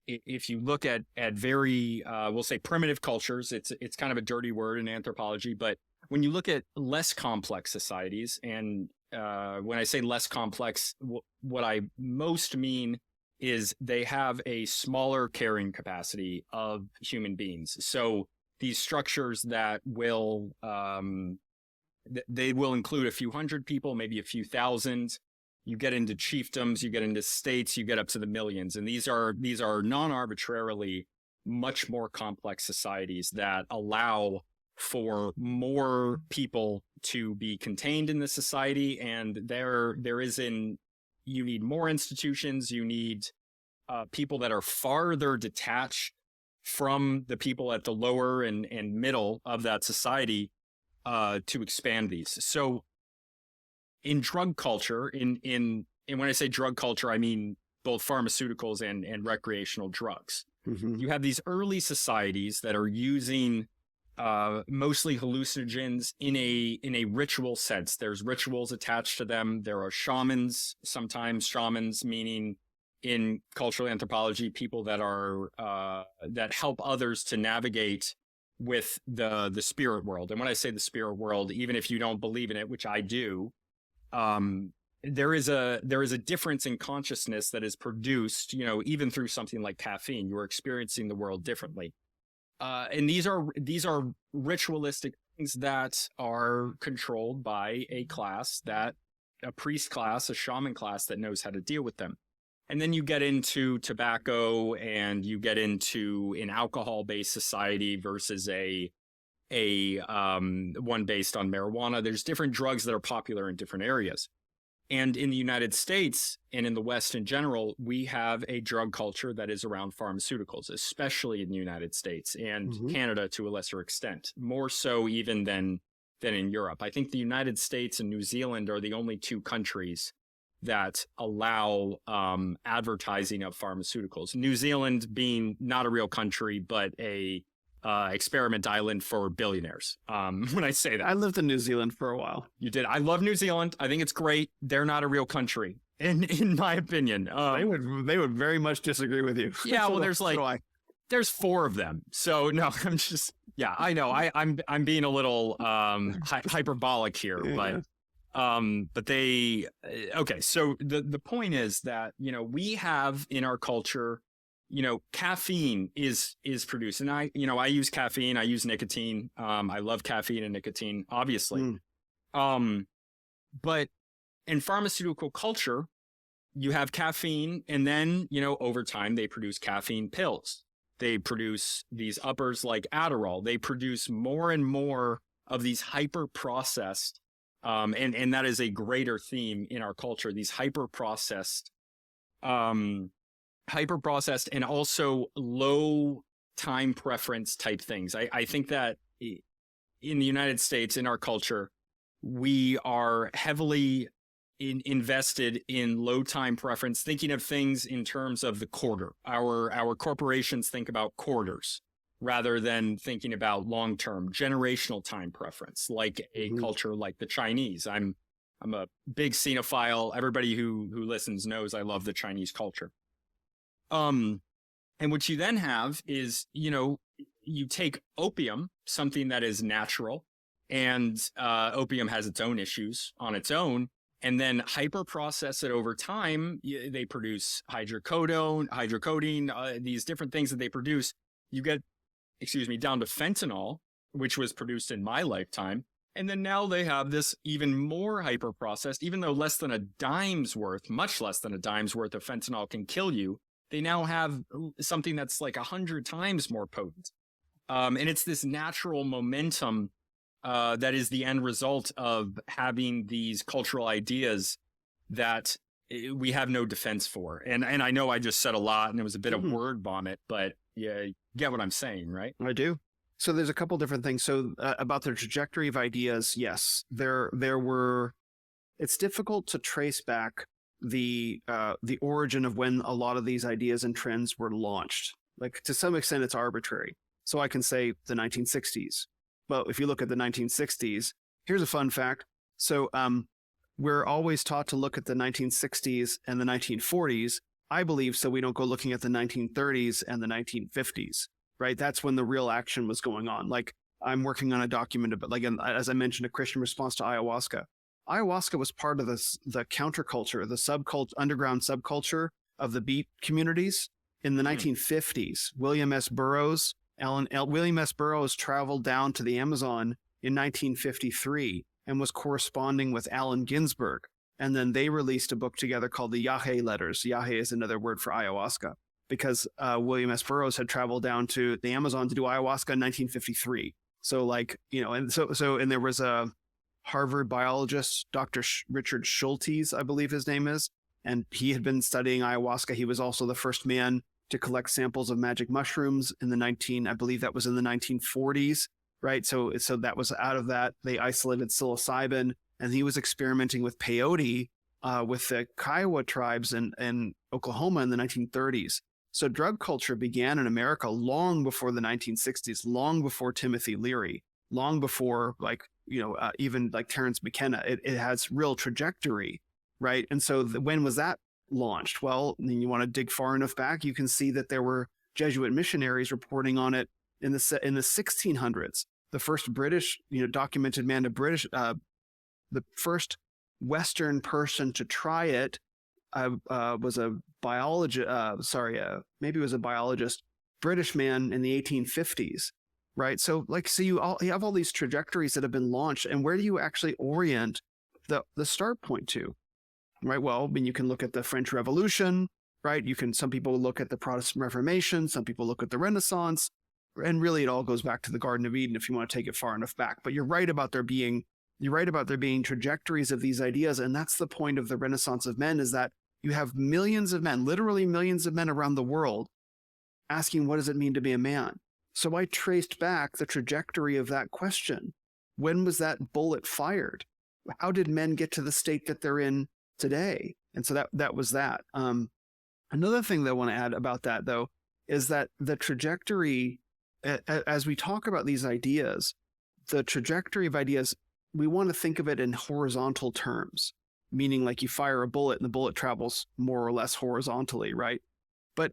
look at very, we'll say primitive cultures, it's kind of a dirty word in anthropology, but when you look at less complex societies, and when I say less complex, what I most mean is they have a smaller carrying capacity of human beings. So these structures that will, they will include a few hundred people, maybe a few thousand. You get into chiefdoms, you get into states, you get up to the millions. And these are non-arbitrarily much more complex societies that allow for more people to be contained in the society. And you need more institutions, you need people that are farther detached from the people at the lower and middle of that society to expand these. So in drug culture, and when I say drug culture, I mean both pharmaceuticals and recreational drugs. You have these early societies that are using mostly hallucinogens in a ritual sense. There's rituals attached to them. There are shamans, sometimes shamans meaning in cultural anthropology, people that are that help others to navigate with the spirit world. And when I say the spirit world, even if you don't believe in it, which I do, there is a difference in consciousness that is produced, even through something like caffeine. You're experiencing the world differently. And these are ritualistic things that are controlled by a priest class, a shaman class that knows how to deal with them. And then you get into tobacco, and you get into an alcohol-based society versus a one based on marijuana. There's different drugs that are popular in different areas. And in the United States and in the West in general, we have a drug culture that is around pharmaceuticals, especially in the United States and Canada to a lesser extent, more so even than in Europe. I think the United States and New Zealand are the only two countries that allow advertising of pharmaceuticals. New Zealand being not a real country, but a experiment island for billionaires. When I say that, I lived in New Zealand for a while. You did. I love New Zealand. I think it's great. They're not a real country, in my opinion. They would very much disagree with you. Yeah, well, there's 4 of them. So no, I'm just I know. I'm being a little hyperbolic here, but they okay. So the point is that we have in our culture. Caffeine is produced, and I use caffeine, I use nicotine. I love caffeine and nicotine, obviously. But in pharmaceutical culture, you have caffeine, and then, over time they produce caffeine pills. They produce these uppers like Adderall. They produce more and more of these hyper processed, and that is a greater theme in our culture, these hyper processed and also low time preference type things. I think that in the United States, in our culture, we are heavily invested in low time preference, thinking of things in terms of the quarter. Our corporations think about quarters rather than thinking about long-term generational time preference, like a culture like the Chinese. I'm a big cinephile. Everybody who listens knows I love the Chinese culture. And what you then have is, you take opium, something that is natural, and opium has its own issues on its own, and then hyper process it over time. They produce hydrocodone, these different things that they produce. You get, down to fentanyl, which was produced in my lifetime. And then now they have this even more hyper processed, even though less than a dime's worth, much less than a dime's worth of fentanyl can kill you. They now have something that's like 100 times more potent. And it's this natural momentum that is the end result of having these cultural ideas that we have no defense for. And I know I just said a lot and it was a bit of word vomit, but you get what I'm saying, right? I do. So there's a couple different things. So about the trajectory of ideas, yes, there were. It's difficult to trace back the origin of when a lot of these ideas and trends were launched. Like, to some extent, it's arbitrary. So I can say the 1960s. But if you look at the 1960s, here's a fun fact. So we're always taught to look at the 1960s and the 1940s, I believe, so we don't go looking at the 1930s and the 1950s, right? That's when the real action was going on. Like, I'm working on a document about, like, as I mentioned, a Christian response to ayahuasca. Ayahuasca was part of the counterculture, the underground subculture of the beat communities in the 1950s. William S. Burroughs traveled down to the Amazon in 1953 and was corresponding with Allen Ginsberg. And then they released a book together called the Yahe Letters. Yahe is another word for ayahuasca, because William S. Burroughs had traveled down to the Amazon to do ayahuasca in 1953. So, like, and there was a Harvard biologist, Dr. Richard Schultes, I believe his name is, and he had been studying ayahuasca. He was also the first man to collect samples of magic mushrooms in I believe that was in the 1940s, right? So that was out of that. They isolated psilocybin, and he was experimenting with peyote with the Kiowa tribes in Oklahoma in the 1930s. So drug culture began in America long before the 1960s, long before Timothy Leary, long before, like, even like Terence McKenna. It has real trajectory, right? And so when was that launched? Well, you want to dig far enough back, you can see that there were Jesuit missionaries reporting on it in the 1600s. The first British, documented man, the first Western person to try it was a biologist. Maybe it was a biologist, British man in the 1850s. Right. So you have all these trajectories that have been launched. And where do you actually orient the start point to? Right. Well, I mean, you can look at the French Revolution. Right. Some people look at the Protestant Reformation. Some people look at the Renaissance. And really, it all goes back to the Garden of Eden if you want to take it far enough back. But you're right about there being you're right about there being trajectories of these ideas. And that's the point of the Renaissance of Men, is that you have millions of men, literally millions of men around the world asking, what does it mean to be a man? So I traced back the trajectory of that question. When was that bullet fired? How did men get to the state that they're in today? And so that was that. Another thing that I want to add about that, though, is that the trajectory, as we talk about these ideas, the trajectory of ideas, we want to think of it in horizontal terms, meaning like you fire a bullet and the bullet travels more or less horizontally, right? But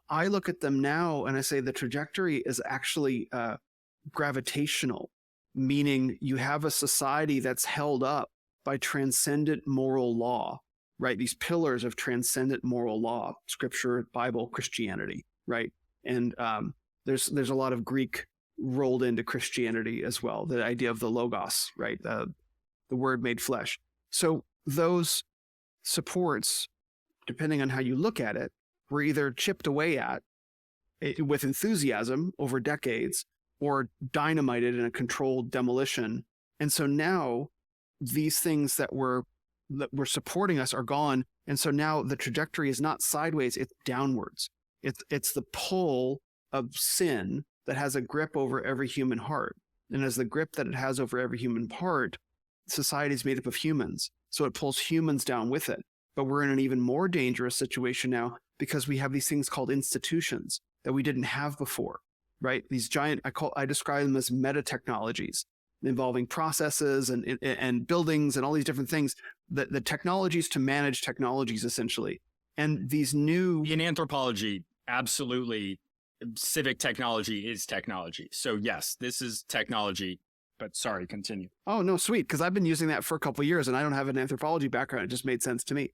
I look at them now and I say the trajectory is actually gravitational, meaning you have a society that's held up by transcendent moral law, right? These pillars of transcendent moral law, Scripture, Bible, Christianity, right? And there's a lot of Greek rolled into Christianity as well, the idea of the logos, right? The word made flesh. So those supports, depending on how you look at it, were either chipped away at with enthusiasm over decades or dynamited in a controlled demolition. And so now these things that were supporting us are gone. And so now the trajectory is not sideways, it's downwards. It's the pull of sin that has a grip over every human heart. And as the grip that it has over every human heart, society is made up of humans. So it pulls humans down with it. But we're in an even more dangerous situation now because we have these things called institutions that we didn't have before, right? These giant, I describe them as meta technologies involving processes and buildings and all these different things, the technologies to manage technologies essentially. And these new... In anthropology, absolutely, civic technology is technology. So yes, this is technology, but sorry, continue. Oh, no, sweet. Because I've been using that for a couple of years and I don't have an anthropology background. It just made sense to me.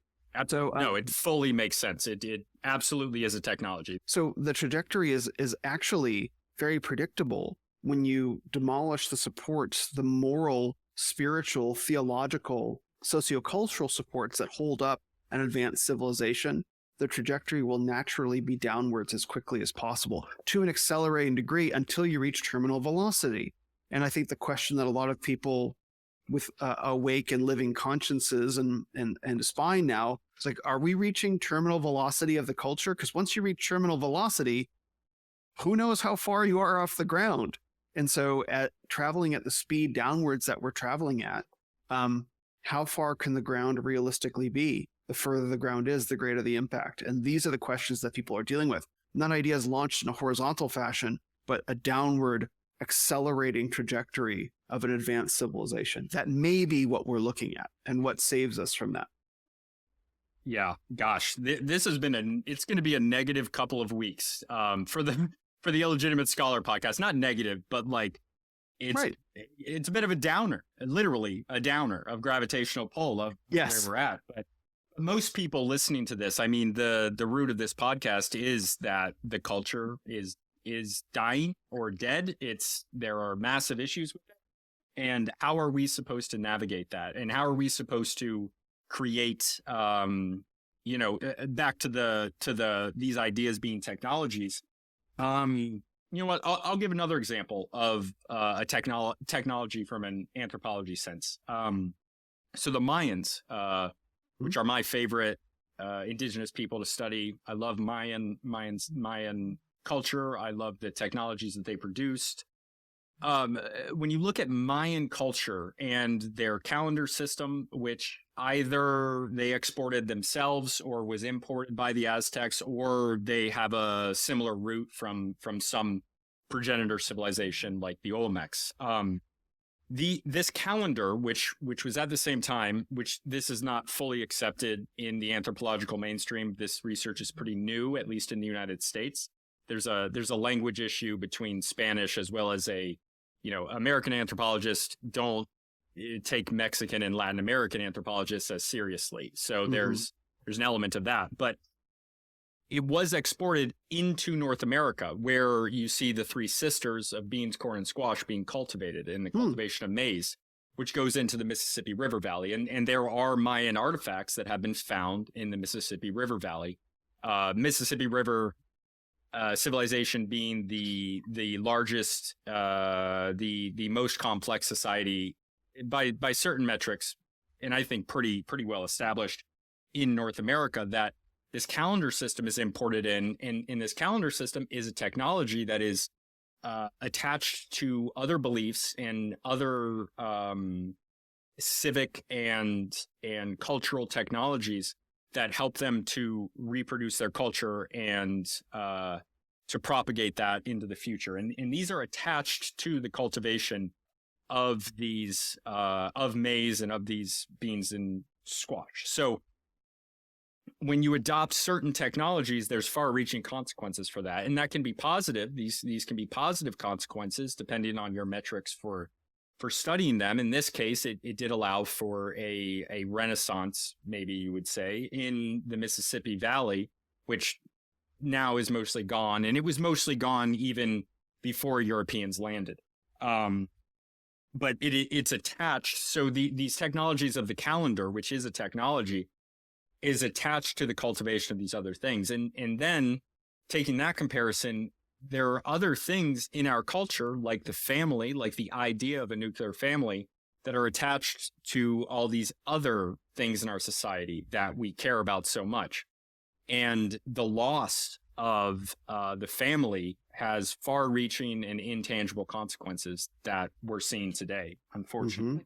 So, no, it fully makes sense. It absolutely is a technology. So the trajectory is actually very predictable when you demolish the supports, the moral, spiritual, theological, sociocultural supports that hold up an advanced civilization. The trajectory will naturally be downwards as quickly as possible to an accelerating degree until you reach terminal velocity. And I think the question that a lot of people with awake and living consciences and a spine now, it's like, are we reaching terminal velocity of the culture? Because once you reach terminal velocity, who knows how far you are off the ground? And so traveling at the speed downwards that we're traveling at, how far can the ground realistically be? The further the ground is, the greater the impact. And these are the questions that people are dealing with. Not ideas launched in a horizontal fashion, but a downward accelerating trajectory of an advanced civilization. That may be what we're looking at and what saves us from that. Yeah, gosh, this has been it's going to be a negative couple of weeks for the Illegitimate Scholar podcast. Not negative, but like it's a bit of a downer, literally a downer of gravitational pull of where we're at. But most people listening to this, I mean, the root of this podcast is that the culture is dying or dead. There are massive issues with it. And how are we supposed to navigate that? And how are we supposed to create, back to these ideas being technologies? You know what? I'll give another example of a technology from an anthropology sense. So the Mayans, which are my favorite indigenous people to study. I love Mayan culture. I love the technologies that they produced. When you look at Mayan culture and their calendar system, which either they exported themselves or was imported by the Aztecs, or they have a similar root from some progenitor civilization like the Olmecs. This calendar, which was at the same time, which this is not fully accepted in the anthropological mainstream. This research is pretty new, at least in the United States. There's a language issue between Spanish as well as American anthropologists don't take Mexican and Latin American anthropologists as seriously. So there's an element of that, but it was exported into North America, where you see the three sisters of beans, corn, and squash being cultivated in the cultivation of maize, which goes into the Mississippi River Valley. And there are Mayan artifacts that have been found in the Mississippi River Valley. Mississippi River civilization being the largest, the most complex society by certain metrics, and I think pretty well established in North America, that this calendar system is imported in, and this calendar system is a technology that is attached to other beliefs and other civic and cultural technologies that help them to reproduce their culture and to propagate that into the future. And these are attached to the cultivation of these of maize and of these beans and squash. So when you adopt certain technologies, there's far-reaching consequences for that, and that can be positive. These can be positive consequences depending on your metrics for studying them. In this case, it did allow for a renaissance, maybe you would say, in the Mississippi Valley, which now is mostly gone, and it was mostly gone even before Europeans landed. But it's attached. So these technologies of the calendar, which is a technology, is attached to the cultivation of these other things. And then taking that comparison, there are other things in our culture, like the family, like the idea of a nuclear family, that are attached to all these other things in our society that we care about so much. And the loss of the family has far-reaching and intangible consequences that we're seeing today, unfortunately.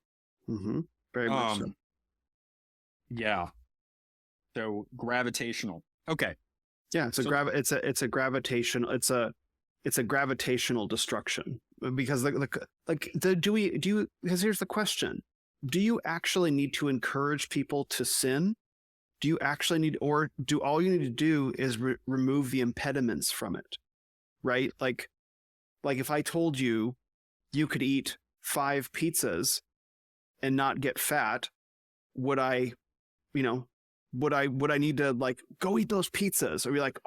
Very much so. Yeah. So gravitational. Okay. Yeah, it's a gravitational destruction, because because here's the question: do you actually need to encourage people to sin? Do you actually need, or do all you need to do is remove the impediments from it? Right? Like if I told you could eat 5 pizzas and not get fat, would I need to like go eat those pizzas, or be like,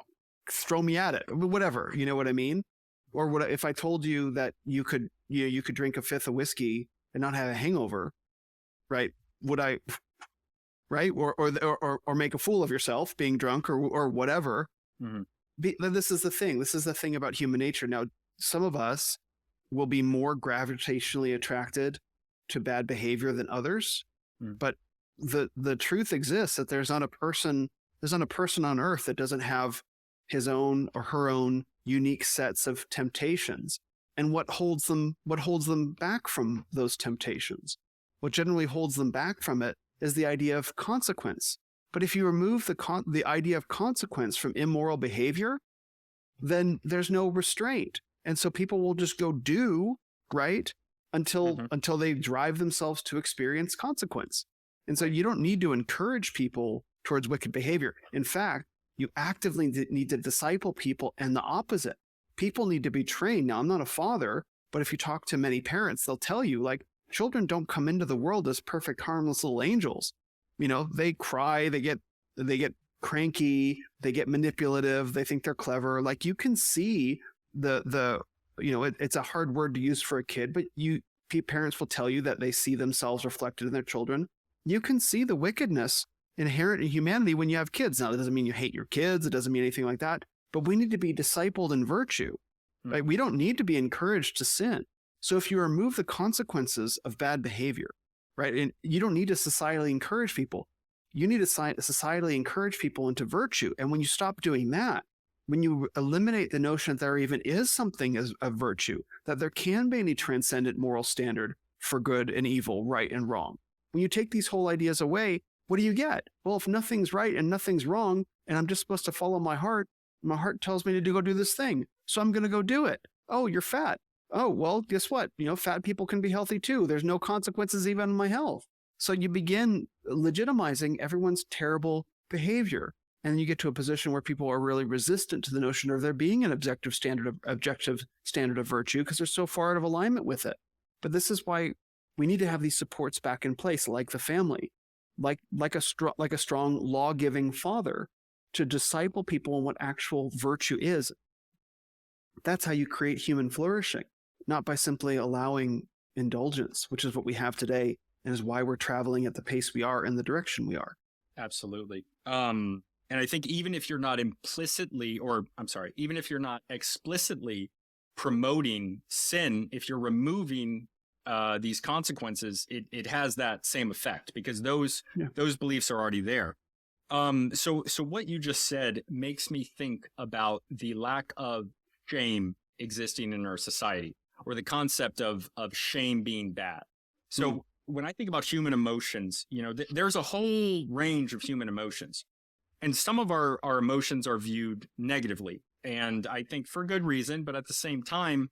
throw me at it, whatever, you know what I mean? Or if I told you that you could drink a 5th of whiskey and not have a hangover, right? Would I, right? Or make a fool of yourself being drunk or whatever. Mm-hmm. This is the thing. This is the thing about human nature. Now, some of us will be more gravitationally attracted to bad behavior than others, but the truth exists that there's not a person on earth that doesn't have his own or her own unique sets of temptations. And what holds them back from those temptations? What generally holds them back from it is the idea of consequence. But if you remove the idea of consequence from immoral behavior, then there's no restraint. And so people will just go do, right, until they drive themselves to experience consequence. And so you don't need to encourage people towards wicked behavior. In fact, you actively need to disciple people, and the opposite. People need to be trained. Now, I'm not a father, but if you talk to many parents, they'll tell you, like, children don't come into the world as perfect, harmless little angels. You know, they cry, they get cranky, they get manipulative, they think they're clever. Like, you can see it's a hard word to use for a kid, but parents will tell you that they see themselves reflected in their children. You can see the wickedness inherent in humanity when you have kids. Now, that doesn't mean you hate your kids. It doesn't mean anything like that. But we need to be discipled in virtue. Right? We don't need to be encouraged to sin. So if you remove the consequences of bad behavior, right, and you don't need to societally encourage people. You need to societally encourage people into virtue. And when you stop doing that, when you eliminate the notion that there even is something as a virtue, that there can be any transcendent moral standard for good and evil, right and wrong. When you take these whole ideas away, what do you get? Well, if nothing's right and nothing's wrong, and I'm just supposed to follow my heart tells me to go do this thing, so I'm going to go do it. Oh, you're fat. Oh, well, guess what? Fat people can be healthy too. There's no consequences even on my health. So you begin legitimizing everyone's terrible behavior. And then you get to a position where people are really resistant to the notion of there being an objective standard of virtue, because they're so far out of alignment with it. But this is why we need to have these supports back in place, like the family, like a strong law-giving father, to disciple people in what actual virtue is. That's how you create human flourishing, not by simply allowing indulgence, which is what we have today and is why we're traveling at the pace we are in the direction we are. Absolutely. And I think even if you're not even if you're not explicitly promoting sin, if you're removing these consequences, it has that same effect because those beliefs are already there. So what you just said makes me think about the lack of shame existing in our society, or the concept of shame being bad. So when I think about human emotions, there's a whole range of human emotions, and some of our emotions are viewed negatively, and I think for good reason, but at the same time,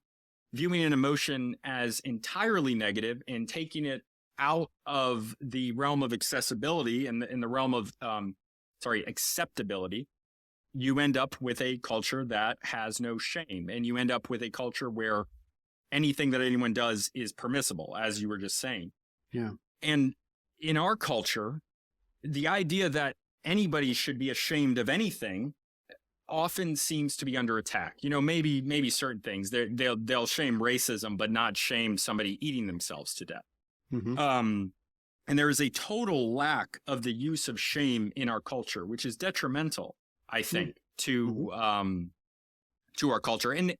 viewing an emotion as entirely negative and taking it out of the realm of accessibility and in the realm of acceptability, you end up with a culture that has no shame, and you end up with a culture where anything that anyone does is permissible, as you were just saying. Yeah. And in our culture, the idea that anybody should be ashamed of anything often seems to be under attack. Maybe certain things they'll shame racism, but not shame somebody eating themselves to death. And there is a total lack of the use of shame in our culture, which is detrimental, I think, to our culture. And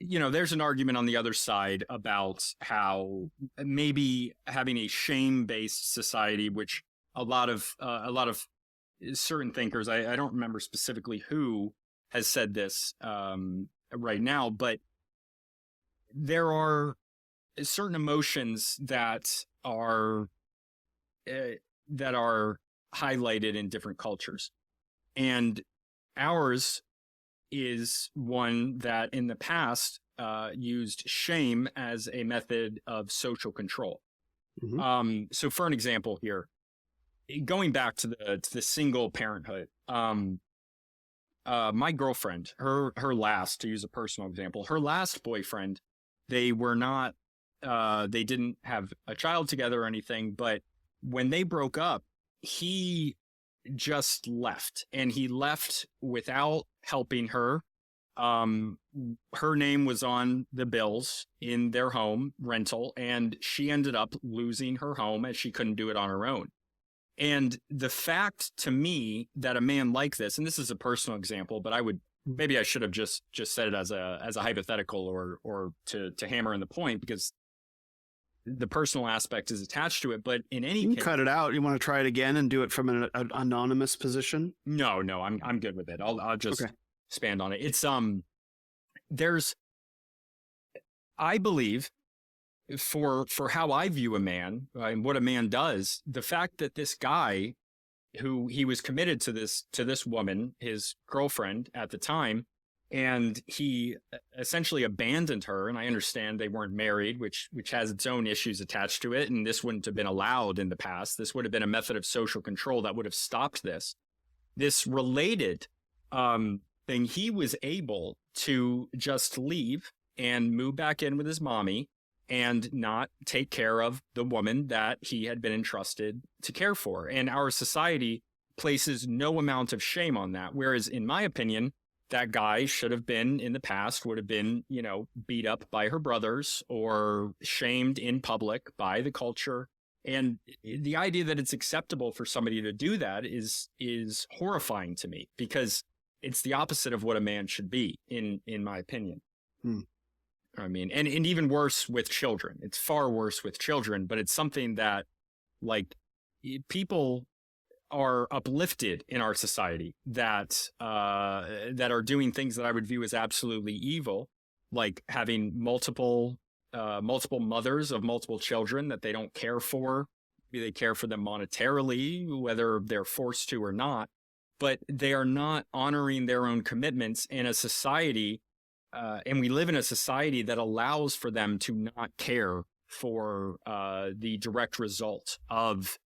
there's an argument on the other side about how maybe having a shame-based society, which a lot of certain thinkers, I don't remember specifically who has said this right now, but there are certain emotions that are highlighted in different cultures, and ours is one that in the past used shame as a method of social control. So for an example here, going back to the single parenthood, my girlfriend, her last, to use a personal example, her last boyfriend, they didn't have a child together or anything, but when they broke up, he just left, and he left without helping her. Her name was on the bills in their home rental, and she ended up losing her home as she couldn't do it on her own. And the fact to me that a man like this, and this is a personal example, but maybe I should have just said it as a hypothetical or to hammer in the point, because the personal aspect is attached to it. But in any case, cut it out. You want to try it again and do it from an anonymous position? No, I'm good with it. I'll just expand on it. It's I believe, for how I view a man and what a man does, the fact that this guy, who he was committed to this woman, his girlfriend at the time, and he essentially abandoned her. And I understand they weren't married, which has its own issues attached to it. And this wouldn't have been allowed in the past. This would have been a method of social control that would have stopped this. This related thing, he was able to just leave and move back in with his mommy and not take care of the woman that he had been entrusted to care for. And our society places no amount of shame on that. Whereas in my opinion, that guy should have been, in the past, would have been, beat up by her brothers or shamed in public by the culture. And the idea that it's acceptable for somebody to do that is horrifying to me, because it's the opposite of what a man should be, in my opinion. I mean, and even worse with children. It's far worse with children, but it's something that, like, people are uplifted in our society that are doing things that I would view as absolutely evil, like having multiple mothers of multiple children that they don't care for. Maybe they care for them monetarily, whether they're forced to or not, but they are not honoring their own commitments in a society. And we live in a society that allows for them to not care for the direct result of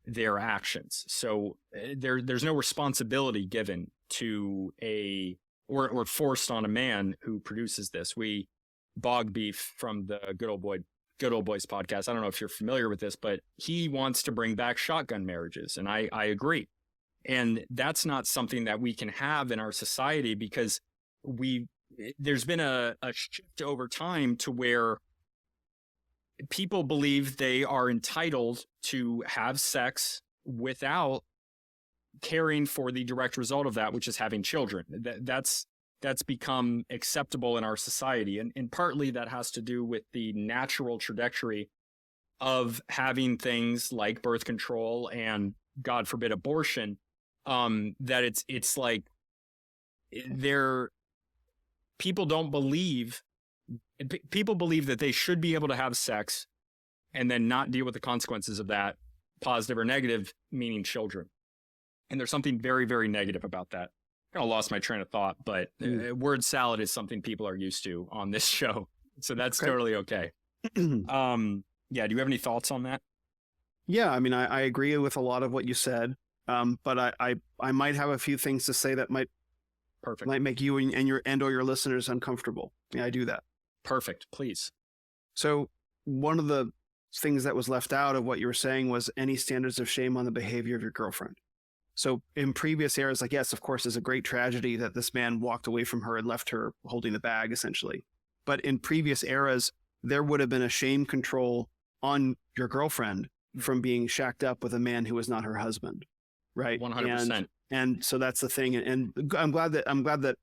their actions. So there's no responsibility given to or forced on a man who produces this. Bog Beef from the Good Old Boys podcast, I don't know if you're familiar with this, but he wants to bring back shotgun marriages, and I agree. And that's not something that we can have in our society, because there's been a shift over time to where people believe they are entitled to have sex without caring for the direct result of that, which is having children. That's become acceptable in our society. And partly that has to do with the natural trajectory of having things like birth control and, God forbid, abortion, that it's like people don't believe, people believe that they should be able to have sex and then not deal with the consequences of that, positive or negative, meaning children. And there's something very, very negative about that. I kind of lost my train of thought, but word salad is something people are used to on this show. So that's totally okay. Yeah. Do you have any thoughts on that? Yeah. I mean, I agree with a lot of what you said. But I might have a few things to say that might make you and or your listeners uncomfortable. Yeah, I do that. Perfect. Please. So one of the things that was left out of what you were saying was any standards of shame on the behavior of your girlfriend. So in previous eras, like, yes, of course, it's a great tragedy that this man walked away from her and left her holding the bag, essentially. But in previous eras, there would have been a shame control on your girlfriend from being shacked up with a man who was not her husband, right? 100%. And so that's the thing. And I'm glad that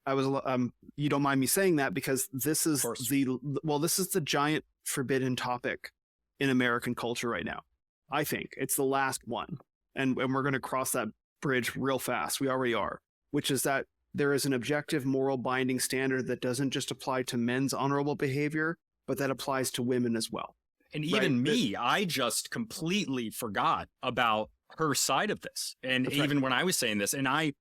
I was, you don't mind me saying that, because this is the giant forbidden topic in American culture right now. I think it's the last one. And we're going to cross that bridge real fast. We already are, which is that there is an objective moral binding standard that doesn't just apply to men's honorable behavior, but that applies to women as well. And even me, I just completely forgot about her side of this. And even when I was saying this, and I'm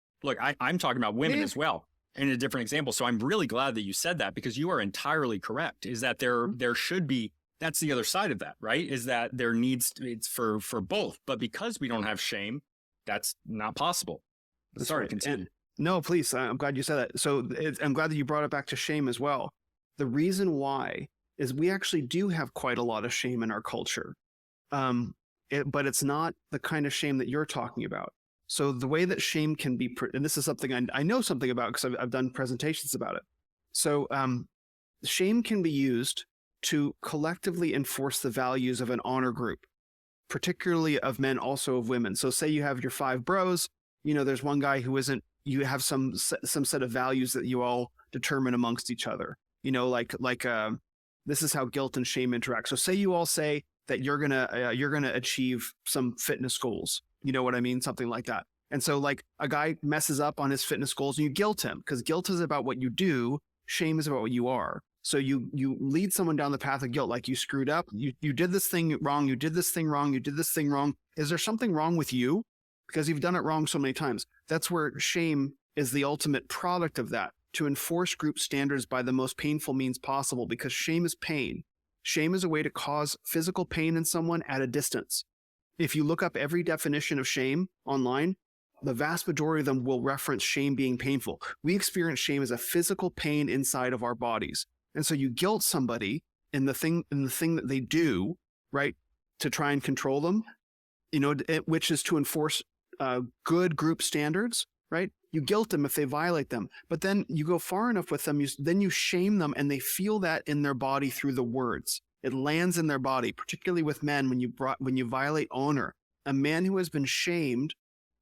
talking about women as well in a different example. So I'm really glad that you said that, because you are entirely correct, is that there should be, that's the other side of that, right? Is that there needs to, it's for both, but because we don't have shame, that's not possible. Sorry, continue. No, please. I'm glad you said that. So I'm glad that you brought it back to shame as well. The reason why is we actually do have quite a lot of shame in our culture. But it's not the kind of shame that you're talking about. So the way that shame can be, and this is something I know something about because I've done presentations about it. So shame can be used to collectively enforce the values of an honor group, particularly of men, also of women. So say you have your 5 bros, there's one guy who isn't, you have some set of values that you all determine amongst each other, this is how guilt and shame interact. So say you all say that you're gonna achieve some fitness goals, you know what I mean? Something like that. And so like a guy messes up on his fitness goals and you guilt him, because guilt is about what you do. Shame is about what you are. So you lead someone down the path of guilt, like you screwed up, you did this thing wrong, you did this thing wrong, you did this thing wrong. Is there something wrong with you? Because you've done it wrong so many times. That's where shame is the ultimate product of that, to enforce group standards by the most painful means possible, because shame is pain. Shame is a way to cause physical pain in someone at a distance. If you look up every definition of shame online, the vast majority of them will reference shame being painful. We experience shame as a physical pain inside of our bodies. And so you guilt somebody in the thing that they do, right, to try and control them, which is to enforce good group standards, right? You guilt them if they violate them, but then you go far enough with them, then you shame them, and they feel that in their body through the words. It lands in their body, particularly with men. When you violate honor, a man who has been shamed,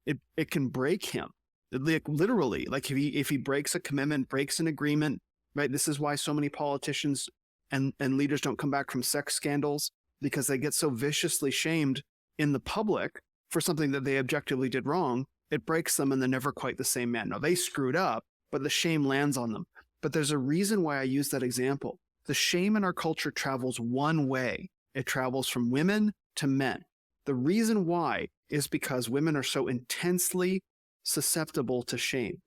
it can break him, literally. Like if he breaks a commitment, breaks an agreement, right? This is why so many politicians and leaders don't come back from sex scandals, because they get so viciously shamed in the public for something that they objectively did wrong. It breaks them, and they're never quite the same man. Now, they screwed up, but the shame lands on them. But there's a reason why I use that example. The shame in our culture travels one way. It travels from women to men. The reason why is because women are so intensely susceptible to shame.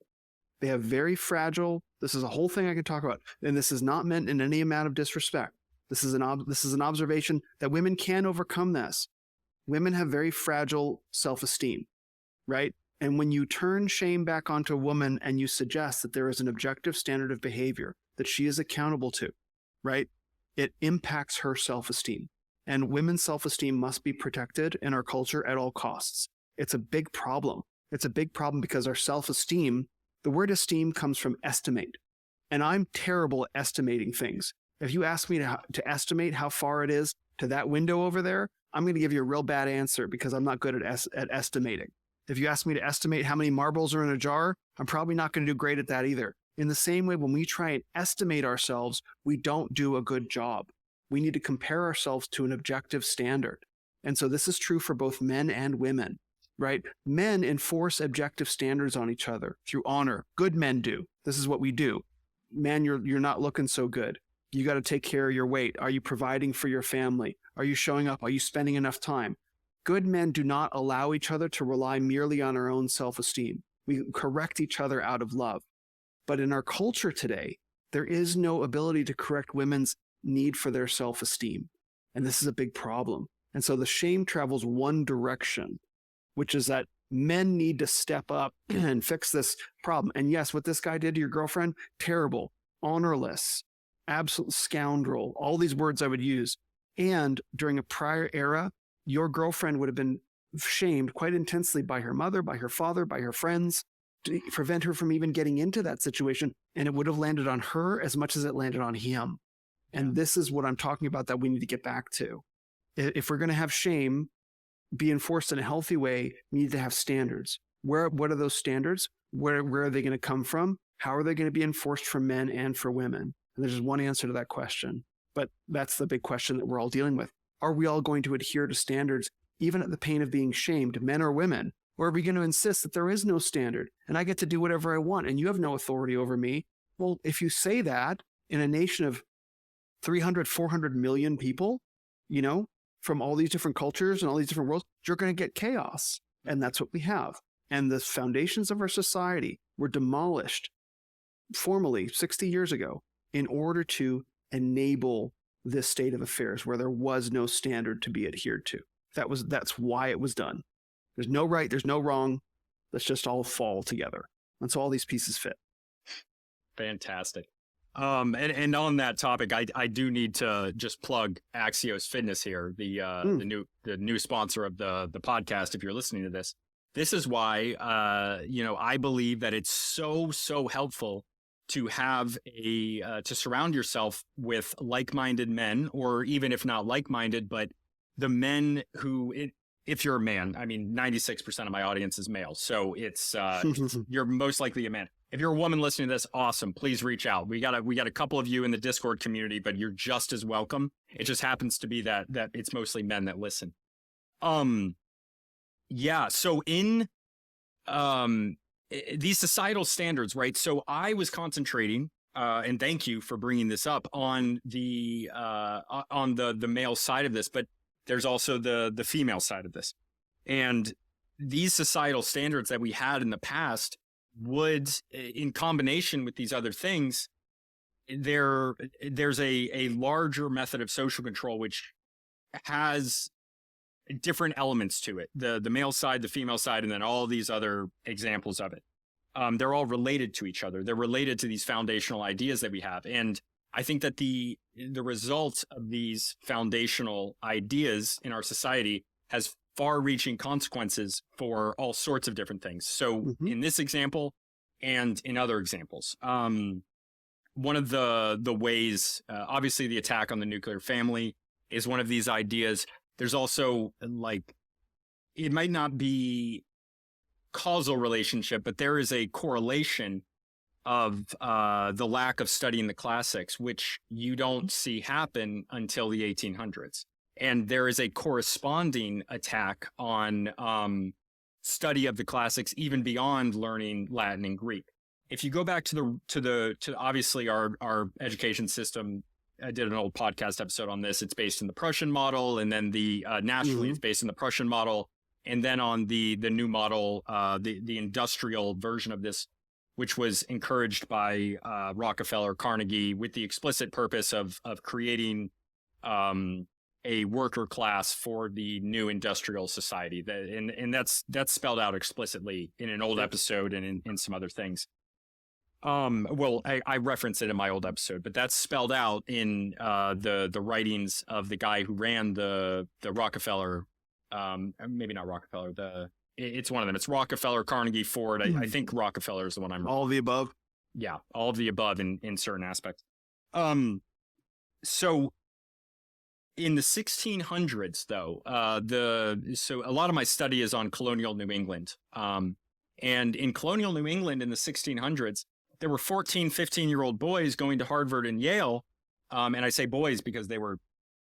They have very fragile, this is a whole thing I can talk about, and this is not meant in any amount of disrespect. This is an observation that women can overcome this. Women have very fragile self-esteem, right? And when you turn shame back onto a woman and you suggest that there is an objective standard of behavior that she is accountable to, right? It impacts her self-esteem. And women's self-esteem must be protected in our culture at all costs. It's a big problem. It's a big problem because our self-esteem, the word esteem comes from estimate. And I'm terrible at estimating things. If you ask me to estimate how far it is to that window over there, I'm going to give you a real bad answer because I'm not good at estimating. If you ask me to estimate how many marbles are in a jar, I'm probably not going to do great at that either. In the same way, when we try and estimate ourselves, we don't do a good job. We need to compare ourselves to an objective standard. And so this is true for both men and women, right? Men enforce objective standards on each other through honor. Good men do. This is what we do. Man, you're not looking so good. You got to take care of your weight. Are you providing for your family? Are you showing up? Are you spending enough time? Good men do not allow each other to rely merely on our own self-esteem. We correct each other out of love. But in our culture today, there is no ability to correct women's need for their self-esteem. And this is a big problem. And so the shame travels one direction, which is that men need to step up and fix this problem. And yes, what this guy did to your girlfriend, terrible, honorless, absolute scoundrel, all these words I would use. And during a prior era, your girlfriend would have been shamed quite intensely by her mother, by her father, by her friends, to prevent her from even getting into that situation. And it would have landed on her as much as it landed on him. And this is what I'm talking about that we need to get back to. If we're going to have shame be enforced in a healthy way, we need to have standards. What are those standards? Where are they going to come from? How are they going to be enforced for men and for women? And there's just one answer to that question. But that's the big question that we're all dealing with. Are we all going to adhere to standards, even at the pain of being shamed, men or women? Or are we going to insist that there is no standard and I get to do whatever I want and you have no authority over me? Well, if you say that in a nation of 300, 400 million people, you know, from all these different cultures and all these different worlds, you're going to get chaos. And that's what we have. And the foundations of our society were demolished formally 60 years ago in order to enable this state of affairs where there was no standard to be adhered to. That's why it was done. There's no right, there's no wrong. Let's just all fall together. And so all these pieces fit. Fantastic. And on that topic, I do need to just plug Axios Fitness here, the new sponsor of the podcast. If you're listening to this, this is why I believe that it's so helpful to have to surround yourself with like-minded men, or even if not like-minded, but the men who, if you're a man, I mean, 96% of my audience is male, so it's you're most likely a man. If you're a woman listening to this, awesome. Please reach out. We got a couple of you in the Discord community, but you're just as welcome. It just happens to be that it's mostly men that listen. Yeah. So in these societal standards, right? So I was concentrating, and thank you for bringing this up, on the male side of this, but there's also the female side of this, and these societal standards that we had in the past would, in combination with these other things, there's a larger method of social control which has different elements to it. The male side, the female side, and then all these other examples of it. They're all related to each other. They're related to these foundational ideas that we have. And I think that the result of these foundational ideas in our society has far-reaching consequences for all sorts of different things. So in this example and in other examples, one of the ways, obviously the attack on the nuclear family is one of these ideas. There's also, like, it might not be causal relationship, but there is a correlation of the lack of studying the classics, which you don't see happen until the 1800s. And there is a corresponding attack on study of the classics, even beyond learning Latin and Greek. If you go back to obviously our education system, I did an old podcast episode on this. It's based in the Prussian model, and then the nationally it's based in the Prussian model, and then on the new model, the industrial version of this, which was encouraged by Rockefeller, Carnegie, with the explicit purpose of creating a worker class for the new industrial society. And that's spelled out explicitly in an old episode and in some other things. Well, I reference it in my old episode, but that's spelled out in the writings of the guy who ran the Rockefeller, maybe not Rockefeller, it's one of them. It's Rockefeller, Carnegie, Ford. I think Rockefeller is the one I'm... All of the above? Yeah, all of the above in certain aspects. So in the 1600s, though, so a lot of my study is on colonial New England. And in colonial New England in the 1600s, there were 14, 15-year-old boys going to Harvard and Yale. And I say boys because they were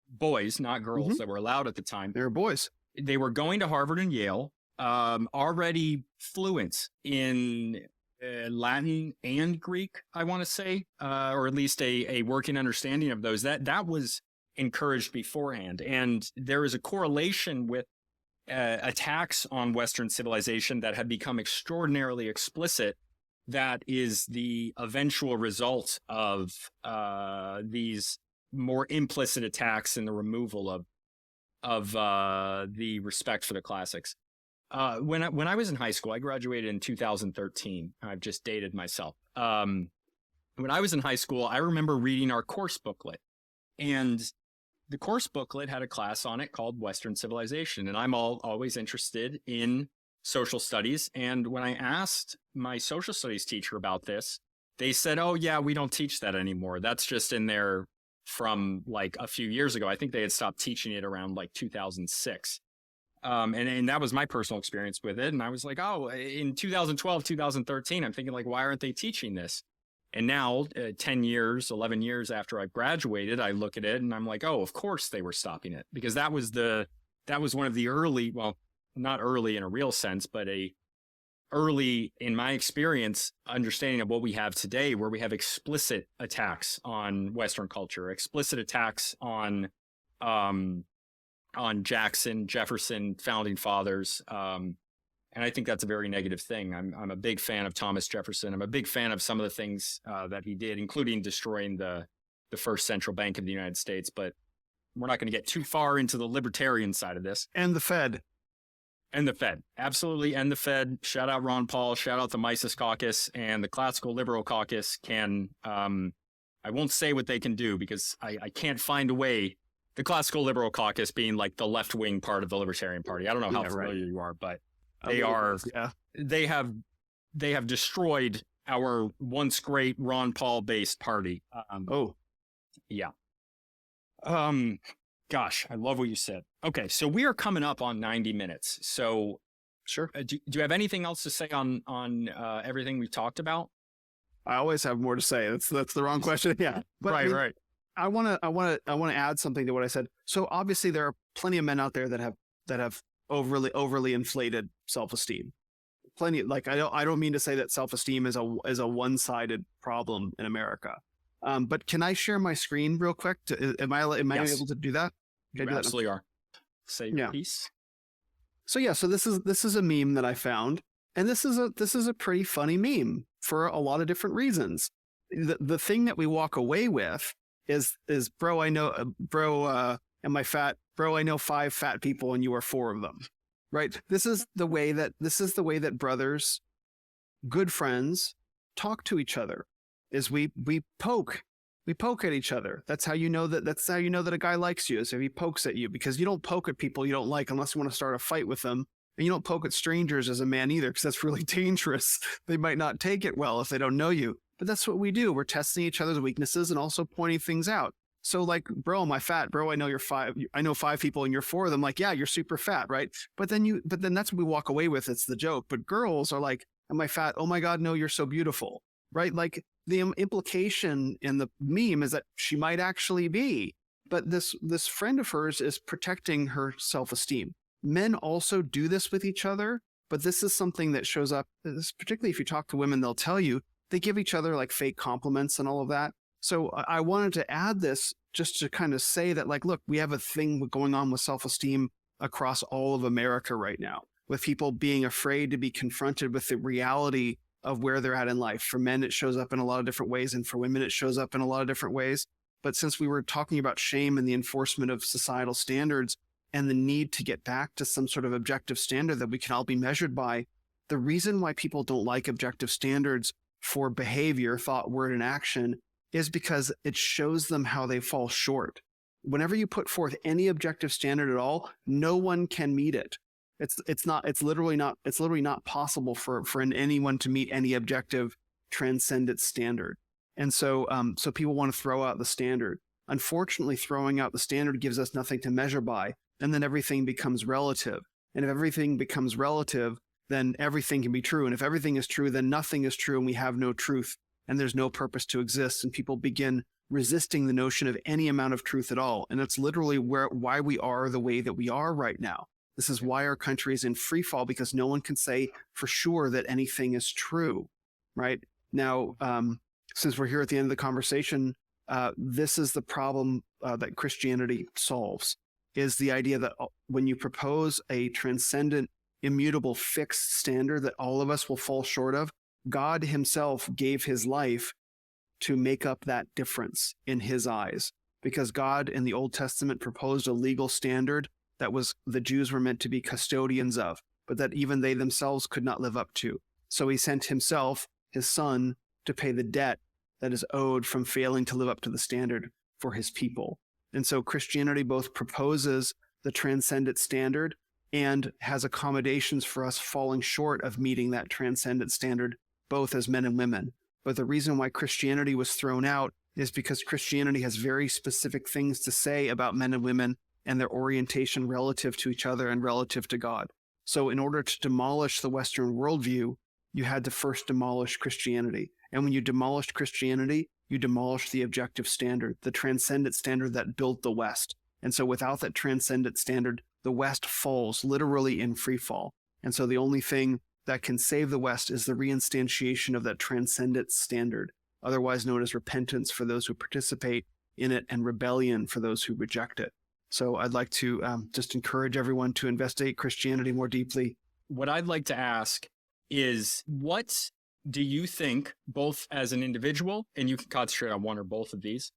boys, not girls, that were allowed at the time. They were boys. They were going to Harvard and Yale, already fluent in Latin and Greek, I want to say, or at least a working understanding of those. That was encouraged beforehand. And there is a correlation with attacks on Western civilization that have become extraordinarily explicit. That is the eventual result of these more implicit attacks and the removal of the respect for the classics. When I was in high school, I graduated in 2013. I've just dated myself. When I was in high school, I remember reading our course booklet, and the course booklet had a class on it called Western Civilization, and I'm always interested in social studies. And when I asked my social studies teacher about this, they said, "Oh yeah, we don't teach that anymore. That's just in there from like a few years ago." I think they had stopped teaching it around like 2006. And that was my personal experience with it. And I was like, oh, in 2012, 2013, I'm thinking like, why aren't they teaching this? And now 10 years, 11 years after I graduated, I look at it and I'm like, oh, of course they were stopping it, because that was one of the early, well, not early in a real sense, but early in my experience, understanding of what we have today, where we have explicit attacks on Western culture, explicit attacks on Jackson, Jefferson, founding fathers. And I think that's a very negative thing. I'm a big fan of Thomas Jefferson. I'm a big fan of some of the things that he did, including destroying the first central bank of the United States. But we're not going to get too far into the libertarian side of this. And the Fed. And the Fed. Absolutely. And the Fed. Shout out Ron Paul. Shout out the Mises Caucus and the Classical Liberal Caucus can, I won't say what they can do because I can't find a way. The Classical Liberal Caucus being like the left-wing part of the Libertarian Party. I don't know how familiar you are, but they have destroyed our once great Ron Paul based party. Yeah. Gosh, I love what you said. Okay, so we are coming up on 90 minutes. So sure. Do you have anything else to say on everything we've talked about? I always have more to say. That's the wrong question. Yeah. But, right. I want to add something to what I said. So obviously there are plenty of men out there that have overly inflated self-esteem. Plenty. Like I don't mean to say that self-esteem is a one-sided problem in America. But can I share my screen real quick? Am I Yes. able to do that? You absolutely are. Say your piece. So yeah. So this is a meme that I found, and this is a pretty funny meme for a lot of different reasons. The thing that we walk away with is bro, I know, am I fat? Bro, I know 5 fat people and you are 4 of them, right? This is the way that brothers, good friends, talk to each other. Is we poke at each other. That's how you know that a guy likes you, is if he pokes at you, because you don't poke at people you don't like unless you want to start a fight with them. And you don't poke at strangers as a man either, because that's really dangerous. They might not take it well if they don't know you. But that's what we do. We're testing each other's weaknesses and also pointing things out. So like, bro, am I fat? Bro, I know you're 5. I know 5 people and you're 4 of them. Like, yeah, you're super fat, right? But then that's what we walk away with. It's the joke. But girls are like, am I fat? Oh my God, no, you're so beautiful, right? Like the implication in the meme is that she might actually be. But this friend of hers is protecting her self-esteem. Men also do this with each other, but this is something that shows up, particularly if you talk to women, they'll tell you, they give each other like fake compliments and all of that. So I wanted to add this just to kind of say that, like, look, we have a thing going on with self-esteem across all of America right now, with people being afraid to be confronted with the reality of where they're at in life. For men, it shows up in a lot of different ways, and for women, it shows up in a lot of different ways. But since we were talking about shame and the enforcement of societal standards and the need to get back to some sort of objective standard that we can all be measured by, the reason why people don't like objective standards for behavior, thought, word, and action is because it shows them how they fall short. Whenever you put forth any objective standard at all, no one can meet it. It's literally not possible for anyone to meet any objective transcendent standard. And so people want to throw out the standard. Unfortunately, throwing out the standard gives us nothing to measure by, and then everything becomes relative. And if everything becomes relative, then everything can be true. And if everything is true, then nothing is true, and we have no truth and there's no purpose to exist, and people begin resisting the notion of any amount of truth at all. And it's literally why we are the way that we are right now. This is why our country is in free fall, because no one can say for sure that anything is true, right? Now, since we're here at the end of the conversation, this is the problem that Christianity solves, is the idea that when you propose a transcendent, immutable, fixed standard that all of us will fall short of, God himself gave his life to make up that difference in his eyes, because God in the Old Testament proposed a legal standard that the Jews were meant to be custodians of, but that even they themselves could not live up to. So he sent himself, his son, to pay the debt that is owed from failing to live up to the standard for his people. And so Christianity both proposes the transcendent standard and has accommodations for us falling short of meeting that transcendent standard, both as men and women. But the reason why Christianity was thrown out is because Christianity has very specific things to say about men and women and their orientation relative to each other and relative to God. So in order to demolish the Western worldview, you had to first demolish Christianity. And when you demolished Christianity, you demolished the objective standard, the transcendent standard that built the West. And so without that transcendent standard, the West falls literally in free fall. And so the only thing that can save the West is the reinstantiation of that transcendent standard, otherwise known as repentance for those who participate in it and rebellion for those who reject it. So I'd like to just encourage everyone to investigate Christianity more deeply. What I'd like to ask is, what do you think, both as an individual, and you can concentrate on one or both of these,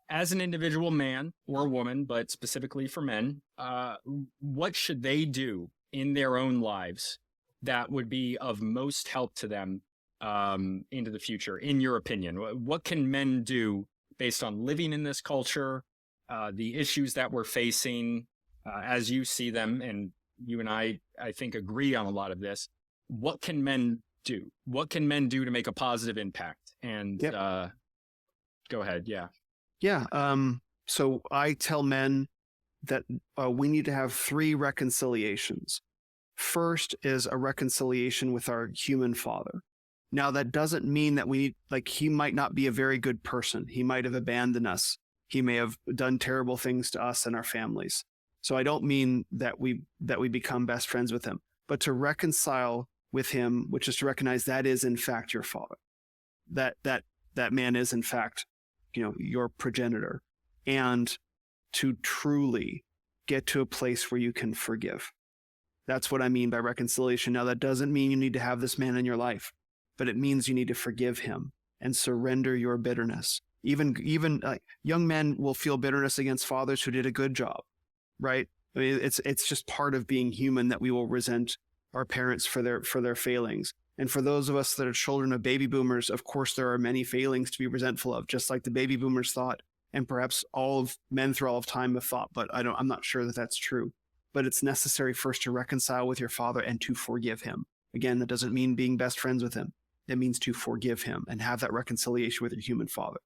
as an individual man or woman, but specifically for men, what should they do in their own lives that would be of most help to them into the future, in your opinion? What can men do based on living in this culture, the issues that we're facing as you see them, and you and I think, agree on a lot of this? What can men do? What can men do to make a positive impact? And go ahead. Yeah. Yeah. So I tell men that we need to have 3 reconciliations. First is a reconciliation with our human father. Now, that doesn't mean that he might not be a very good person. He might have abandoned us. He may have done terrible things to us and our families. So I don't mean that we become best friends with him, but to reconcile with him, which is to recognize that is in fact your father. That man is in fact, your progenitor, and to truly get to a place where you can forgive. That's what I mean by reconciliation. Now, that doesn't mean you need to have this man in your life, but it means you need to forgive him and surrender your bitterness. Even young men will feel bitterness against fathers who did a good job, right? I mean, it's just part of being human that we will resent our parents for their failings. And for those of us that are children of baby boomers, of course, there are many failings to be resentful of, just like the baby boomers thought, and perhaps all of men through all of time have thought, but I'm not sure that that's true. But it's necessary first to reconcile with your father and to forgive him. Again, that doesn't mean being best friends with him. It means to forgive him and have that reconciliation with your human father.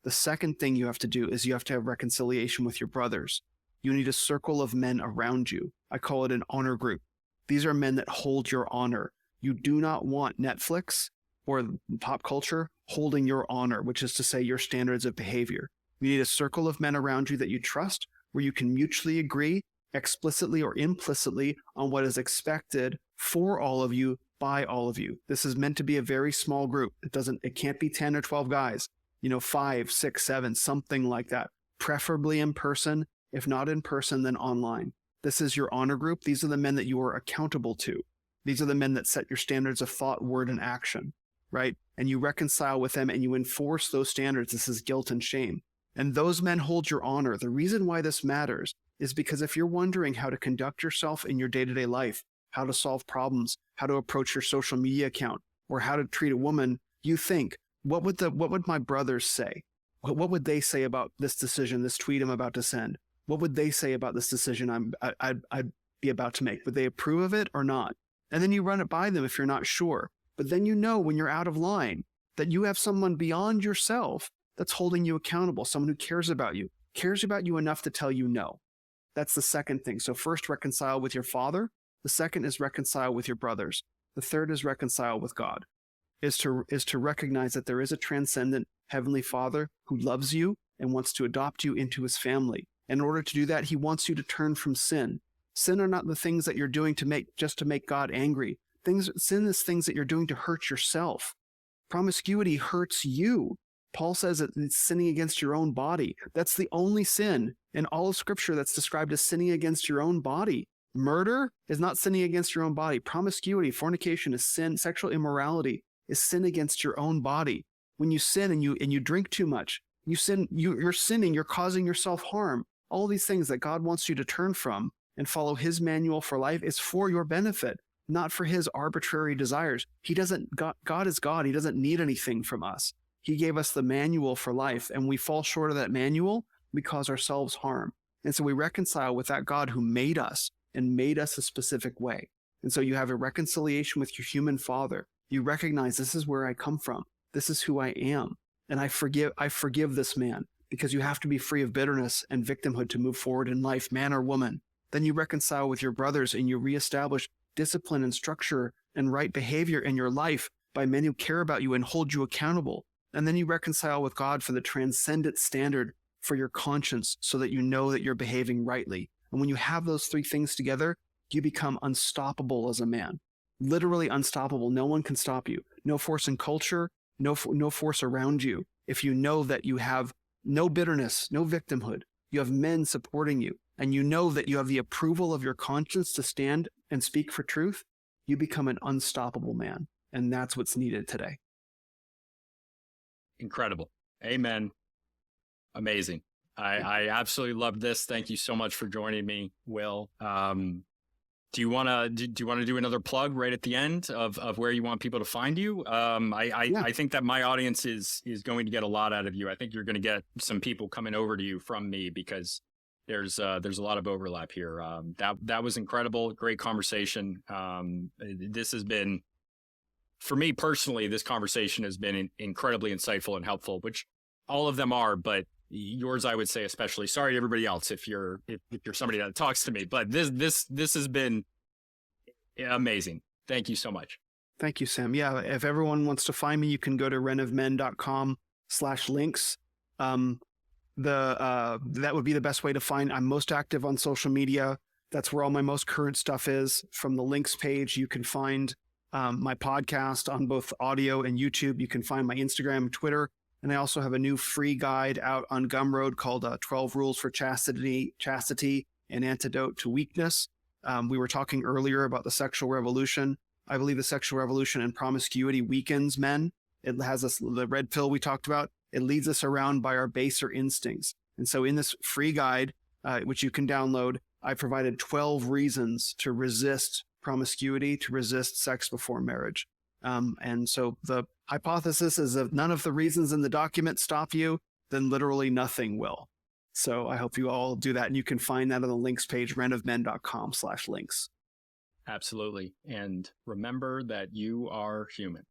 The second thing you have to do is you have to have reconciliation with your brothers. You need a circle of men around you. I call it an honor group. These are men that hold your honor. You do not want Netflix or pop culture holding your honor, which is to say your standards of behavior. You need a circle of men around you that you trust, where you can mutually agree, explicitly or implicitly, on what is expected for all of you by all of you. This is meant to be a very small group. It can't be 10 or 12 guys, 5, 6, 7, something like that, preferably in person. If not in person, then online. This is your honor group. These are the men that you are accountable to. These are the men that set your standards of thought, word, and action, right? And you reconcile with them and you enforce those standards. This is guilt and shame. And those men hold your honor. The reason why this matters is because if you're wondering how to conduct yourself in your day-to-day life, how to solve problems, how to approach your social media account, or how to treat a woman, you think, what would my brothers say? What would they say about this decision, this tweet I'm about to send? What would they say about this decision I'd be about to make? Would they approve of it or not? And then you run it by them if you're not sure. But then when you're out of line, that you have someone beyond yourself that's holding you accountable, someone who cares about you enough to tell you no. That's the second thing. So first, reconcile with your father. The second is reconcile with your brothers. The third is reconcile with God. is to recognize that there is a transcendent Heavenly Father who loves you and wants to adopt you into his family. In order to do that, he wants you to turn from sin. Sin are not the things that you're doing to make God angry. Sin is things that you're doing to hurt yourself. Promiscuity hurts you. Paul says that it's sinning against your own body. That's the only sin in all of Scripture that's described as sinning against your own body. Murder is not sinning against your own body. Promiscuity, fornication is sin. Sexual immorality is sin against your own body. When you sin and you drink too much, you're sinning, you're causing yourself harm. All these things that God wants you to turn from and follow his manual for life is for your benefit, not for his arbitrary desires. God is God. He doesn't need anything from us. He gave us the manual for life, and we fall short of that manual, we cause ourselves harm. And so we reconcile with that God who made us and made us a specific way. And so you have a reconciliation with your human father. You recognize, this is where I come from. This is who I am. And I forgive this man, because you have to be free of bitterness and victimhood to move forward in life, man or woman. Then you reconcile with your brothers and you reestablish discipline and structure and right behavior in your life by men who care about you and hold you accountable. And then you reconcile with God for the transcendent standard for your conscience, so that you know that you're behaving rightly. And when you have those three things together, you become unstoppable as a man. Literally unstoppable. No one can stop you. No force in culture, no force around you. If you know that you have no bitterness, no victimhood, you have men supporting you, and you know that you have the approval of your conscience to stand and speak for truth, you become an unstoppable man. And that's what's needed today. Incredible. Amen. Amazing. I absolutely love this. Thank you so much for joining me, Will. Do you want to do another plug right at the end of where you want people to find you? I think that my audience is going to get a lot out of you. I think you're going to get some people coming over to you from me, because there's a lot of overlap here. That was incredible. Great conversation. This has been, for me personally, this conversation has been incredibly insightful and helpful, which all of them are, but yours, I would say, especially. Sorry to everybody else if you're somebody that talks to me, but this has been amazing. Thank you so much. Thank you, Sam. Yeah, if everyone wants to find me, you can go to renofmen.com/links. That would be the best way to find. I'm most active on social media. That's where all my most current stuff is. From the links page, you can find my podcast on both audio and YouTube. You can find my Instagram, Twitter. And I also have a new free guide out on Gumroad called 12 Rules for Chastity, An Antidote to Weakness. We were talking earlier about the sexual revolution. I believe the sexual revolution and promiscuity weakens men. It has the red pill we talked about. It leads us around by our baser instincts. And so in this free guide, which you can download, I provided 12 reasons to resist promiscuity, to resist sex before marriage. And so the hypothesis is, if none of the reasons in the document stop you, then literally nothing will. So I hope you all do that. And you can find that on the links page, renofmen.com/links. Absolutely. And remember that you are human.